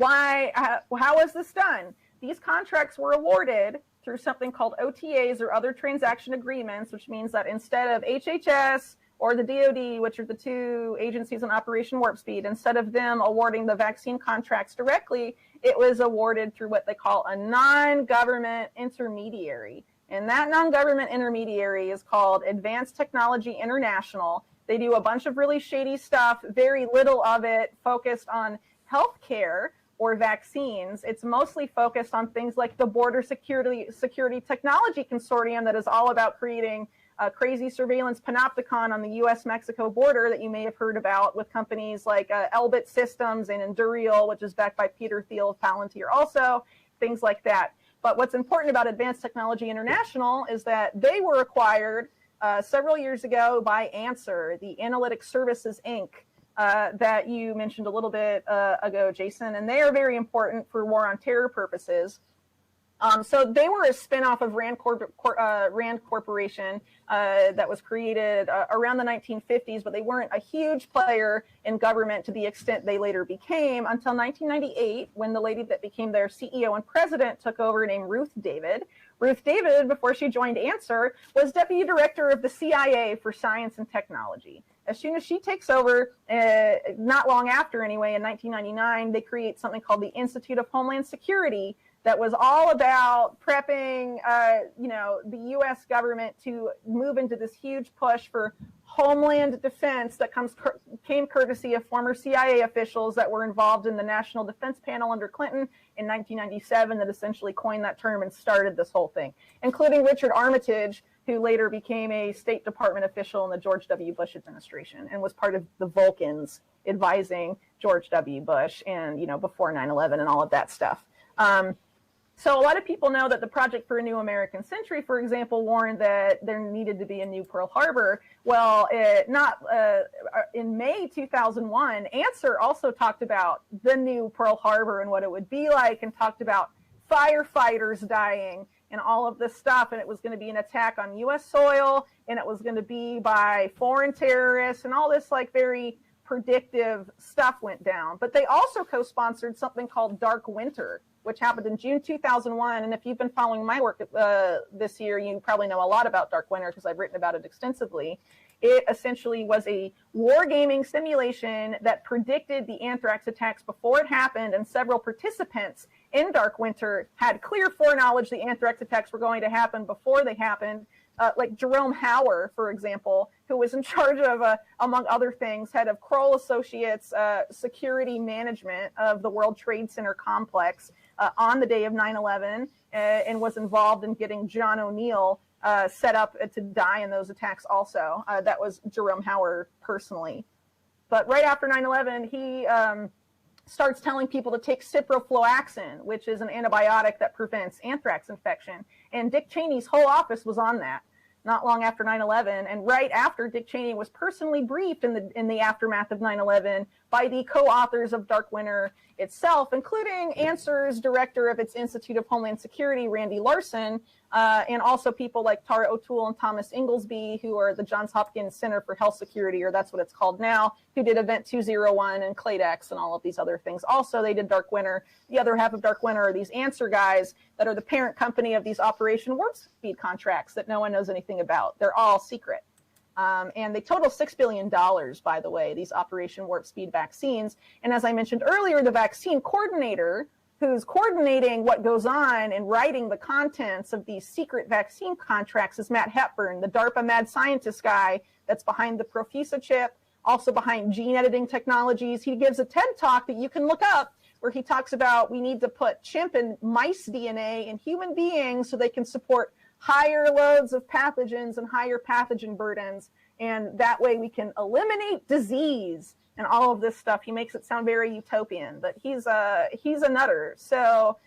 how is this done? These contracts were awarded through something called OTAs, or other transaction agreements, which means that instead of HHS or the DoD, which are the two agencies in Operation Warp Speed, instead of them awarding the vaccine contracts directly, it was awarded through what they call a non-government intermediary. And that non-government intermediary is called Advanced Technology International. They do a bunch of really shady stuff, very little of it focused on healthcare or vaccines. It's mostly focused on things like the Border Security Technology Consortium that is all about creating a crazy surveillance panopticon on the U.S.-Mexico border that you may have heard about, with companies like Elbit Systems and Endurial, which is backed by Peter Thiel of Palantir also, things like that. But what's important about Advanced Technology International is that they were acquired several years ago by Answer, the Analytic Services, Inc., that you mentioned a little bit ago, Jason, and they are very important for war on terror purposes. So they were a spinoff of Rand Corporation that was created around the 1950s, but they weren't a huge player in government to the extent they later became until 1998, when the lady that became their CEO and president took over, named Ruth David. Ruth David, before she joined Answer, was deputy director of the CIA for Science and Technology. As soon as she takes over, not long after anyway, in 1999, they create something called the Institute of Homeland Security that was all about prepping, the U.S. government to move into this huge push for homeland defense that came courtesy of former CIA officials that were involved in the National Defense Panel under Clinton in 1997 that essentially coined that term and started this whole thing, including Richard Armitage, who later became a State Department official in the George W. Bush administration and was part of the Vulcans advising George W. Bush and, before 9/11 and all of that stuff. So a lot of people know that the Project for a New American Century, for example, warned that there needed to be a new Pearl Harbor. Well, in May 2001, Answer also talked about the new Pearl Harbor and what it would be like, and talked about firefighters dying and all of this stuff, and it was going to be an attack on U.S. soil, and it was going to be by foreign terrorists, and all this like very predictive stuff went down. But they also co-sponsored something called Dark Winter, which happened in June 2001. And if you've been following my work this year, you probably know a lot about Dark Winter because I've written about it extensively. It essentially was a wargaming simulation that predicted the anthrax attacks before it happened, and several participants in Dark Winter had clear foreknowledge the anthrax attacks were going to happen before they happened. Like Jerome Hauer, for example, who was in charge of, among other things, head of Kroll Associates security management of the World Trade Center complex on the day of 9/11, and was involved in getting John O'Neill set up to die in those attacks also. That was Jerome Hauer personally. But right after 9/11, he starts telling people to take ciprofloxacin, which is an antibiotic that prevents anthrax infection. And Dick Cheney's whole office was on that not long after 9/11. And right after, Dick Cheney was personally briefed in the aftermath of 9/11 by the co-authors of Dark Winter itself, including ANSWER's director of its Institute of Homeland Security, Randy Larson, and also people like Tara O'Toole and Thomas Inglesby, who are the Johns Hopkins Center for Health Security, or that's what it's called now, who did Event 201 and Cladex and all of these other things. Also, they did Dark Winter. The other half of Dark Winter are these ANSWER guys that are the parent company of these Operation Warp Speed contracts that no one knows anything about. They're all secret. And they total $6 billion, by the way, these Operation Warp Speed vaccines. And as I mentioned earlier, the vaccine coordinator who's coordinating what goes on and writing the contents of these secret vaccine contracts is Matt Hepburn, the DARPA mad scientist guy that's behind the Profisa chip, also behind gene editing technologies. He gives a TED talk that you can look up where he talks about we need to put chimp and mice DNA in human beings so they can support higher loads of pathogens and higher pathogen burdens. And that way we can eliminate disease and all of this stuff. He makes it sound very utopian, but he's a nutter. So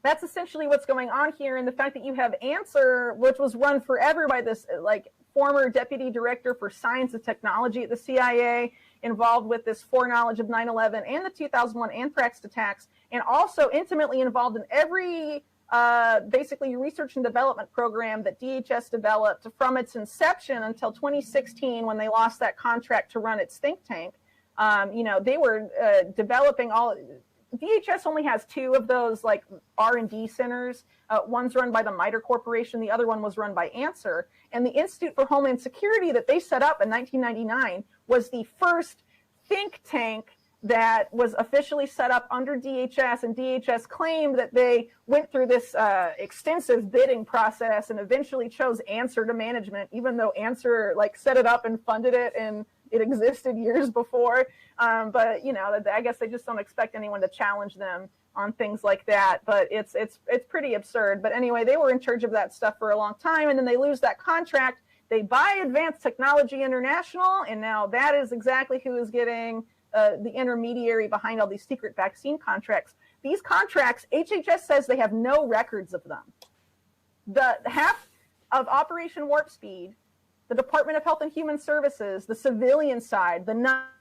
that's essentially what's going on here. And the fact that you have ANSWER, which was run forever by this like former deputy director for science and technology at the CIA, involved with this foreknowledge of 9/11 and the 2001 anthrax attacks, and also intimately involved in every basically research and development program that DHS developed from its inception until 2016 when they lost that contract to run its think tank. They were developing all. DHS only has two of those like R&D centers. One's run by the MITRE Corporation. The other one was run by ANSWER. And the Institute for Homeland Security that they set up in 1999 was the first think tank that was officially set up under DHS, and DHS claimed that they went through this extensive bidding process and eventually chose ANSWER to management, even though ANSWER like set it up and funded it and it existed years before. But I guess they just don't expect anyone to challenge them on things like that. But it's pretty absurd. But anyway, they were in charge of that stuff for a long time, and then they lose that contract. They buy Advanced Technology International, and now that is exactly who is getting the intermediary behind all these secret vaccine contracts. These contracts, HHS says they have no records of them. The half of Operation Warp Speed, the Department of Health and Human Services, the civilian side, the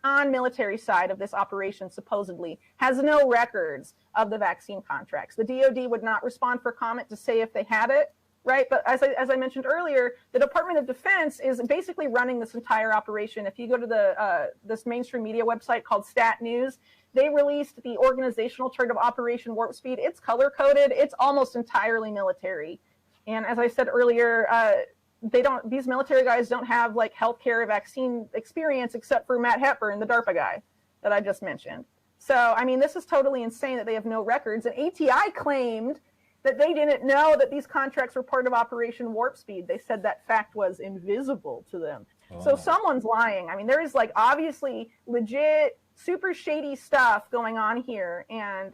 non-military side of this operation supposedly, has no records of the vaccine contracts. The DoD would not respond for comment to say if they had it, right? But as I mentioned earlier, the Department of Defense is basically running this entire operation. If you go to this mainstream media website called Stat News, they released the organizational chart of Operation Warp Speed. It's color-coded. It's almost entirely military. And as I said earlier, these military guys don't have like healthcare vaccine experience except for Matt Hepburn, the DARPA guy that I just mentioned. So, I mean, this is totally insane that they have no records. And ATI claimed that they didn't know that these contracts were part of Operation Warp Speed. They said that fact was invisible to them. Oh. So someone's lying. I mean, there is like obviously legit, super shady stuff going on here. And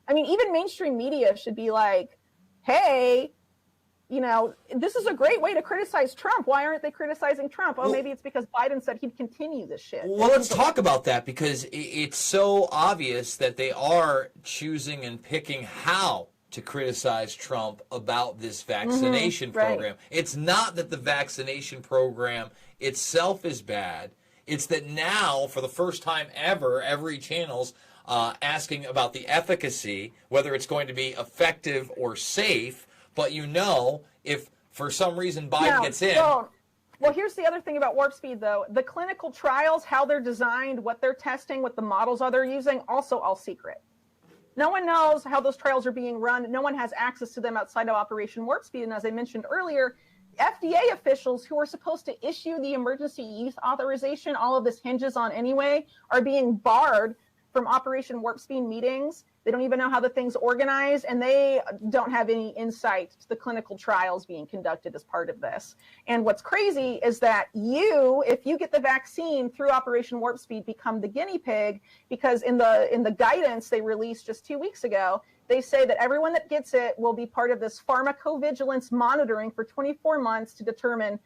I mean, even mainstream media should be like, hey, this is a great way to criticize Trump. Why aren't they criticizing Trump? Oh, maybe it's because Biden said he'd continue this shit. Well, let's talk about that, because it's so obvious that they are choosing and picking how to criticize Trump about this vaccination program. Right. It's not that the vaccination program itself is bad. It's that now, for the first time ever, every channel's asking about the efficacy, whether it's going to be effective or safe. But if for some reason Biden gets in... Well, here's the other thing about warp speed, though. The clinical trials, how they're designed, what they're testing, what the models are they're using, also all secret. No one knows how those trials are being run. No one has access to them outside of Operation Warp Speed. And as I mentioned earlier, FDA officials who are supposed to issue the emergency use authorization, all of this hinges on anyway, are being barred from Operation Warp Speed meetings. They don't even know how the thing's organized, and they don't have any insight to the clinical trials being conducted as part of this. And what's crazy is that if you get the vaccine through Operation Warp Speed, become the guinea pig, because in the guidance they released just 2 weeks ago, they say that everyone that gets it will be part of this pharmacovigilance monitoring for 24 months to determine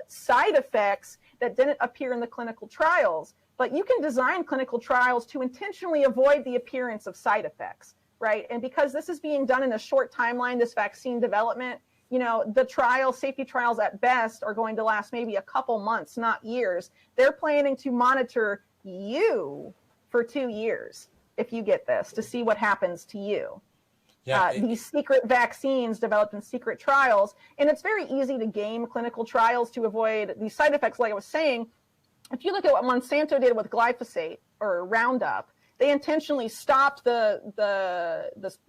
side effects that didn't appear in the clinical trials. But you can design clinical trials to intentionally avoid the appearance of side effects, right? And because this is being done in a short timeline, this vaccine development, the safety trials at best are going to last maybe a couple months, not years. They're planning to monitor you for 2 years if you get this, to see what happens to you. Yeah, these secret vaccines developed in secret trials. And it's very easy to game clinical trials to avoid these side effects. Like I was saying, if you look at what Monsanto did with glyphosate or Roundup, they intentionally stopped the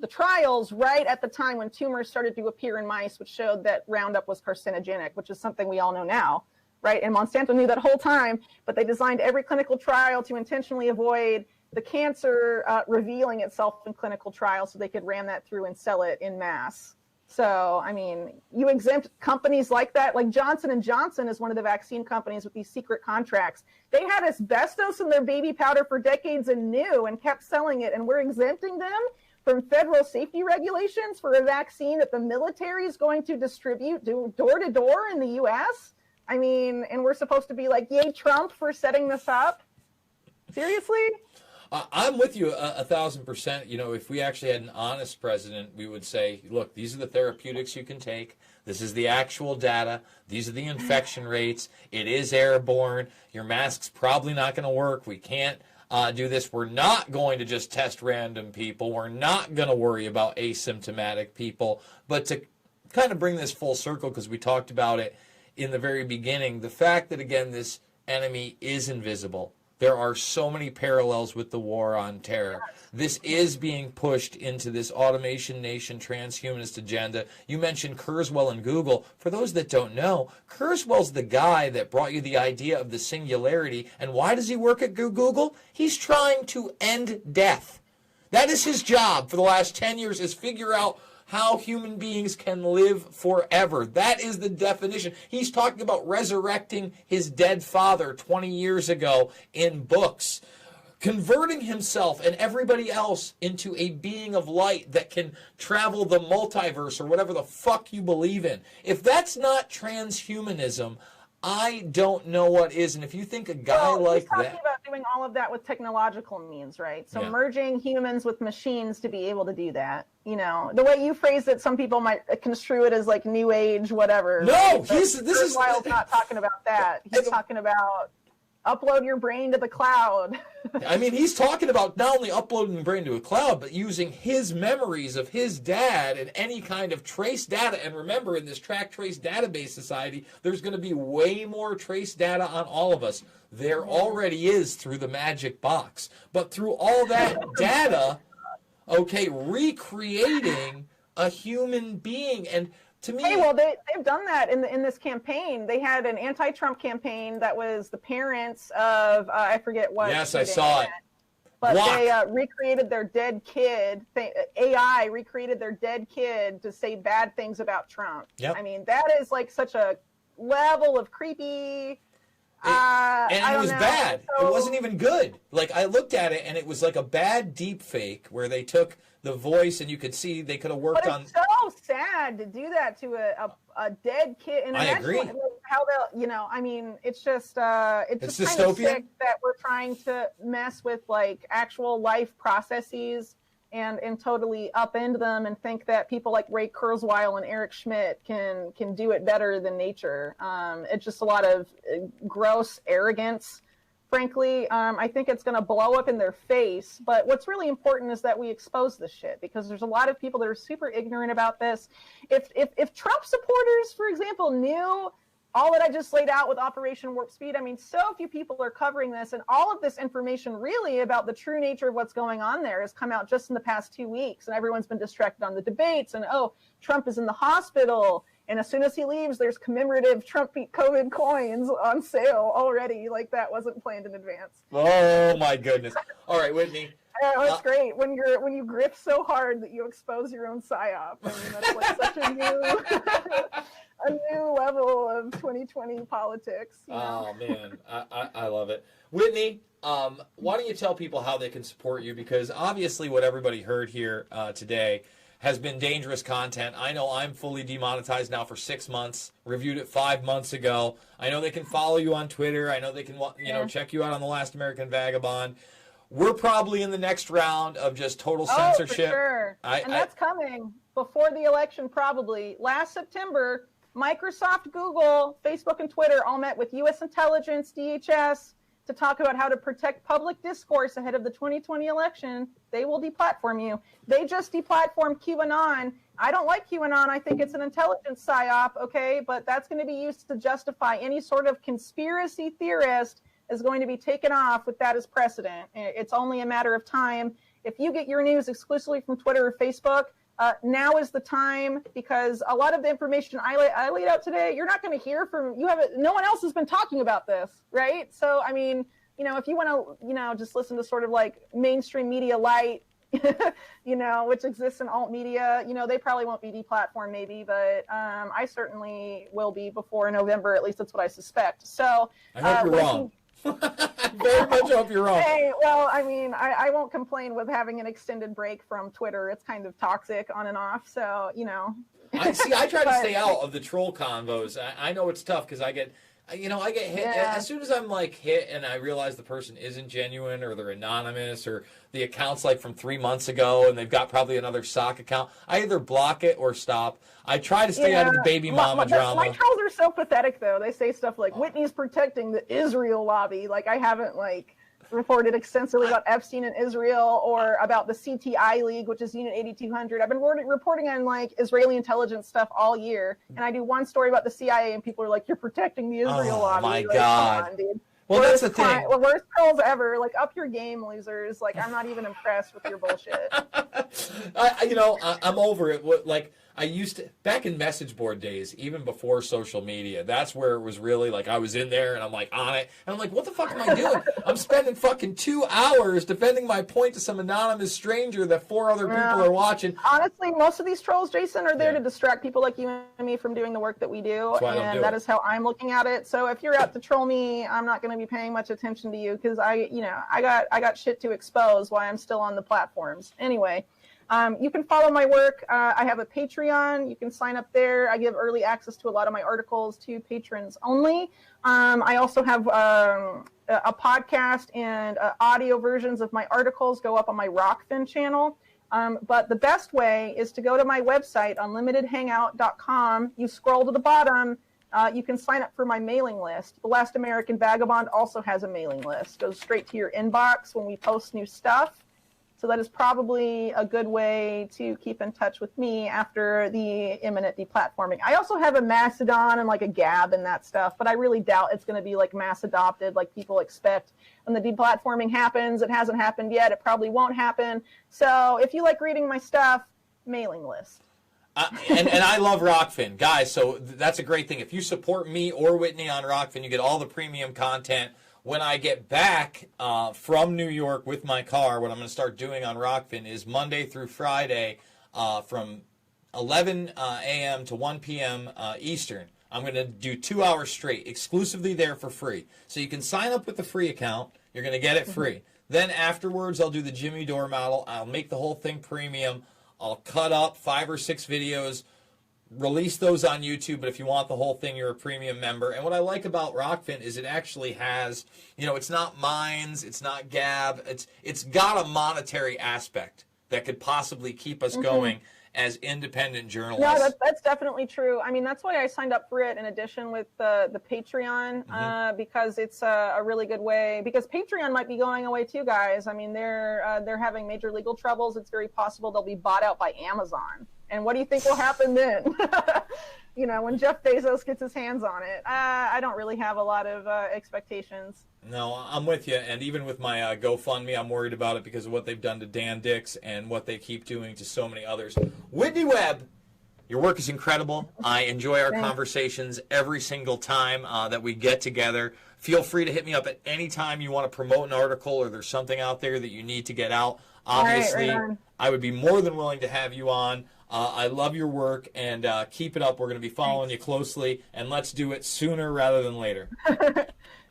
trials right at the time when tumors started to appear in mice, which showed that Roundup was carcinogenic, which is something we all know now, right? And Monsanto knew that whole time, but they designed every clinical trial to intentionally avoid the cancer revealing itself in clinical trials so they could ram that through and sell it in mass. So, I mean, you exempt companies like that, like Johnson & Johnson is one of the vaccine companies with these secret contracts. They had asbestos in their baby powder for decades and knew and kept selling it, and we're exempting them from federal safety regulations for a vaccine that the military is going to distribute door to door in the U.S.? I mean, and we're supposed to be like, yay, Trump for setting this up? Seriously? I'm with you 1,000%. If we actually had an honest president, we would say, look, these are the therapeutics you can take. This is the actual data. These are the infection rates. It is airborne. Your mask's probably not going to work. We can't do this. We're not going to just test random people. We're not going to worry about asymptomatic people. But to kind of bring this full circle, because we talked about it in the very beginning, the fact that, again, this enemy is invisible. There are so many parallels with the war on terror. This is being pushed into this automation nation transhumanist agenda. You mentioned Kurzweil and Google. For those that don't know, Kurzweil's the guy that brought you the idea of the singularity. And why does he work at Google? He's trying to end death. That is his job for the last 10 years, is figure out how human beings can live forever. That is the definition. He's talking about resurrecting his dead father 20 years ago in books, converting himself and everybody else into a being of light that can travel the multiverse or whatever the fuck you believe in. If that's not transhumanism, I don't know what is. And if you think a guy like that... He's talking about doing all of that with technological means, right? So merging humans with machines to be able to do that. The way you phrased it, some people might construe it as like new age, whatever. No, Kurzweil's not talking about that. He's talking about upload your brain to the cloud. I mean, he's talking about not only uploading the brain to a cloud, but using his memories of his dad and any kind of trace data. And remember, in this track trace database society, there's going to be way more trace data on all of us. There already is through the magic box. But through all that data, recreating a human being. And to me, they've done that in this campaign. They had an anti-Trump campaign that was the parents of I forget what. Yes, I saw it. But they recreated their dead kid. AI recreated their dead kid to say bad things about Trump. Yep. I mean, that is like such a level of creepy. And it was bad. So, it wasn't even good. Like, I looked at it, and it was like a bad deep fake where they took the voice, and you could see they could have worked on... But it's so sad to do that to a dead kid. And I agree. How they'll, I mean, it's just it's just kind of sick that we're trying to mess with, like, actual life processes and totally upend them and think that people like Ray Kurzweil and Eric Schmidt can do it better than nature. It's just a lot of gross arrogance. Frankly, I think it's going to blow up in their face. But what's really important is that we expose this shit, because there's a lot of people that are super ignorant about this. If Trump supporters, for example, knew all that I just laid out with Operation Warp Speed, I mean, so few people are covering this, and all of this information really about the true nature of what's going on there has come out just in the past 2 weeks, and everyone's been distracted on the debates, and oh, Trump is in the hospital, and as soon as he leaves, there's commemorative Trump beat COVID coins on sale already, like that wasn't planned in advance. Oh my goodness. All right, Whitney. It's great when you grift so hard that you expose your own psyop. I mean, that's like such a new level of 2020 politics. You know? Oh man, I love it. Whitney, why don't you tell people how they can support you? Because obviously, what everybody heard here today has been dangerous content. I know I'm fully demonetized now for 6 months. Reviewed it 5 months ago. I know they can follow you on Twitter. I know they can check you out on The Last American Vagabond. We're probably in the next round of just total censorship. For sure. And that's coming before the election, probably. Last September, Microsoft, Google, Facebook, and Twitter all met with U.S. intelligence, DHS, to talk about how to protect public discourse ahead of the 2020 election. They will deplatform you. They just deplatformed QAnon. I don't like QAnon. I think it's an intelligence psyop, okay? But that's going to be used to justify any sort of conspiracy theorist is going to be taken off with that as precedent. It's only a matter of time. If you get your news exclusively from Twitter or Facebook, now is the time, because a lot of the information I laid out today, you're not going to hear from, no one else has been talking about this, right? So, I mean, if you want to, just listen to sort of like mainstream media light, which exists in alt media, they probably won't be deplatformed maybe, but I certainly will be before November, at least that's what I suspect. So I hope you're wrong. Very much hope you're wrong. Hey, well, I mean, I won't complain with having an extended break from Twitter. It's kind of toxic on and off, so, I try to stay out of the troll convos. I know it's tough because I get hit. Yeah. As soon as I'm like hit and I realize the person isn't genuine or they're anonymous or the account's like from 3 months ago and they've got probably another sock account, I either block it or stop. I try to stay out of the baby mama drama. My trolls are so pathetic, though. They say stuff like, Whitney's protecting the Israel lobby. Like, I haven't, reported extensively about Epstein in Israel or about the CTI League, which is Unit 8200. I've been reporting on, Israeli intelligence stuff all year, and I do one story about the CIA, and people are like, you're protecting the Israel lobby. Oh, my God. God. Come on, dude. Well, that's the thing. Worst trolls ever. Up your game, losers. I'm not even impressed with your bullshit. I'm over it. I used to, back in message board days, even before social media, that's where it was really I was in there and I'm on it. And I'm like, what the fuck am I doing? I'm spending fucking 2 hours defending my point to some anonymous stranger that 4 other people are watching. Honestly, most of these trolls, Jason, are there to distract people like you and me from doing the work that we do. And that is how I'm looking at it. So if you're out to troll me, I'm not going to be paying much attention to you because I got shit to expose while I'm still on the platforms. Anyway. You can follow my work. I have a Patreon. You can sign up there. I give early access to a lot of my articles to patrons only. I also have a podcast and audio versions of my articles go up on my Rockfin channel. But the best way is to go to my website, unlimitedhangout.com. You scroll to the bottom. You can sign up for my mailing list. The Last American Vagabond also has a mailing list. Goes straight to your inbox when we post new stuff. So that is probably a good way to keep in touch with me after the imminent deplatforming. I also have a Mastodon and a Gab and that stuff, but I really doubt it's going to be mass adopted like people expect. When the deplatforming happens, it hasn't happened yet. It probably won't happen. So if you like reading my stuff, mailing list. And I love Rockfin. Guys, so that's a great thing. If you support me or Whitney on Rockfin, you get all the premium content. When I get back from New York with my car, what I'm going to start doing on Rockfin is Monday through Friday from 11 a.m. to 1 p.m. Eastern. I'm going to do 2 hours straight, exclusively there for free. So you can sign up with the free account. You're going to get it free. Then afterwards, I'll do the Jimmy Dore model. I'll make the whole thing premium. I'll cut up 5 or 6 videos, release those on YouTube, but if you want the whole thing, you're a premium member. And what I like about Rockfin is it actually has, it's not Minds, it's not Gab, it's got a monetary aspect that could possibly keep us going as independent journalists. Yeah, that's definitely true. I mean, that's why I signed up for it in addition with the Patreon, because it's a really good way, because Patreon might be going away too, guys. I mean, they're having major legal troubles. It's very possible they'll be bought out by Amazon. And what do you think will happen then? when Jeff Bezos gets his hands on it, I don't really have a lot of expectations. No, I'm with you. And even with my GoFundMe, I'm worried about it because of what they've done to Dan Dix and what they keep doing to so many others. Whitney Webb, your work is incredible. I enjoy our conversations every single time that we get together. Feel free to hit me up at any time you want to promote an article or there's something out there that you need to get out. Obviously, right I would be more than willing to have you on. I love your work, and keep it up. We're going to be following you closely, and let's do it sooner rather than later.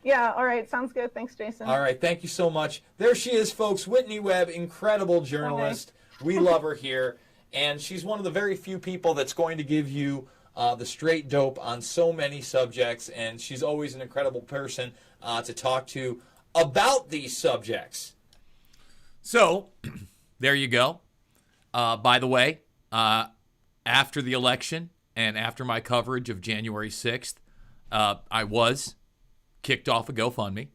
Yeah, all right. Sounds good. Thanks, Jason. All right. Thank you so much. There she is, folks. Whitney Webb, incredible journalist. We love her here, and she's one of the very few people that's going to give you the straight dope on so many subjects, and she's always an incredible person to talk to about these subjects. So, there you go. By the way, after the election and after my coverage of January 6th, I was kicked off a GoFundMe.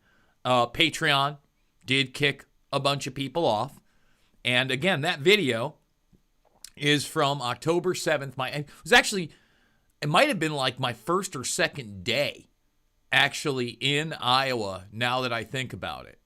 Patreon did kick a bunch of people off. And again, that video is from October 7th. It might have been like my first or second day actually in Iowa, now that I think about it.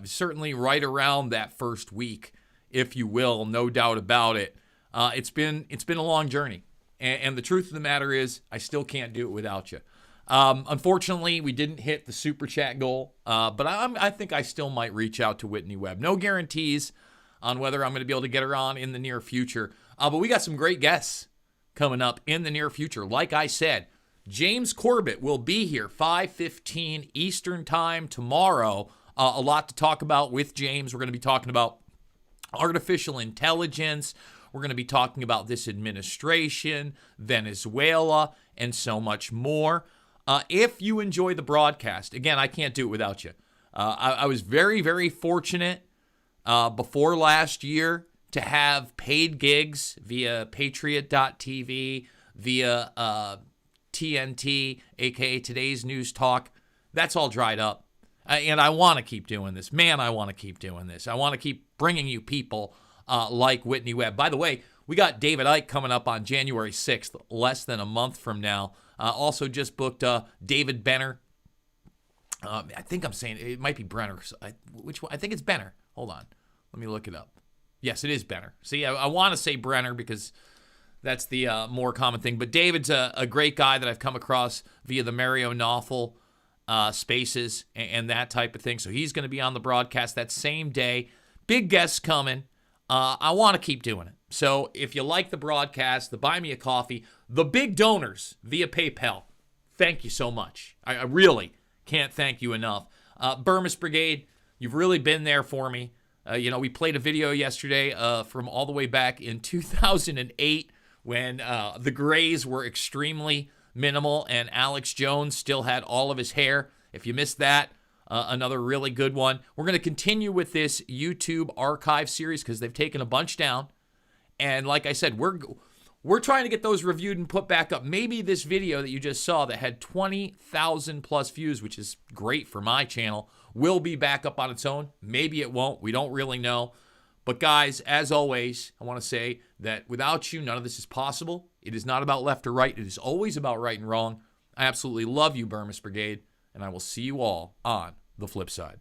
Certainly right around that first week, if you will, no doubt about it. It's been a long journey. And the truth of the matter is, I still can't do it without you. Unfortunately, we didn't hit the super chat goal, but I think I still might reach out to Whitney Webb. No guarantees on whether I'm going to be able to get her on in the near future. But we got some great guests coming up in the near future. Like I said, James Corbett will be here 5:15 Eastern Time tomorrow. A lot to talk about with James. We're going to be talking about artificial intelligence. We're going to be talking about this administration, Venezuela, and so much more. If you enjoy the broadcast, again, I can't do it without you. I was very, very fortunate before last year to have paid gigs via Patriot.tv, via TNT, aka Today's News Talk. That's all dried up. And I want to keep doing this. Man, I want to keep doing this. I want to keep bringing you people like Whitney Webb. By the way, we got David Icke coming up on January 6th, less than a month from now. Also just booked David Benner. I think I'm saying it might be Brenner. Which one? I think it's Benner. Hold on. Let me look it up. Yes, it is Benner. See, I want to say Brenner because that's the more common thing. But David's a great guy that I've come across via the Mario Knopfel spaces and that type of thing. So he's going to be on the broadcast that same day. Big guests coming. I want to keep doing it. So if you like the broadcast, the Buy Me a Coffee, the big donors via PayPal, thank you so much. I really can't thank you enough. Bermas Brigade, you've really been there for me. We played a video yesterday from all the way back in 2008 when the grays were extremely minimal and Alex Jones still had all of his hair. If you missed that, another really good one. We're going to continue with this YouTube archive series because they've taken a bunch down. And like I said, we're trying to get those reviewed and put back up. Maybe this video that you just saw that had 20,000 plus views, which is great for my channel, will be back up on its own. Maybe it won't. We don't really know. But guys, as always, I want to say that without you, none of this is possible. It is not about left or right. It is always about right and wrong. I absolutely love you, Bermas Brigade, and I will see you all on the flip side.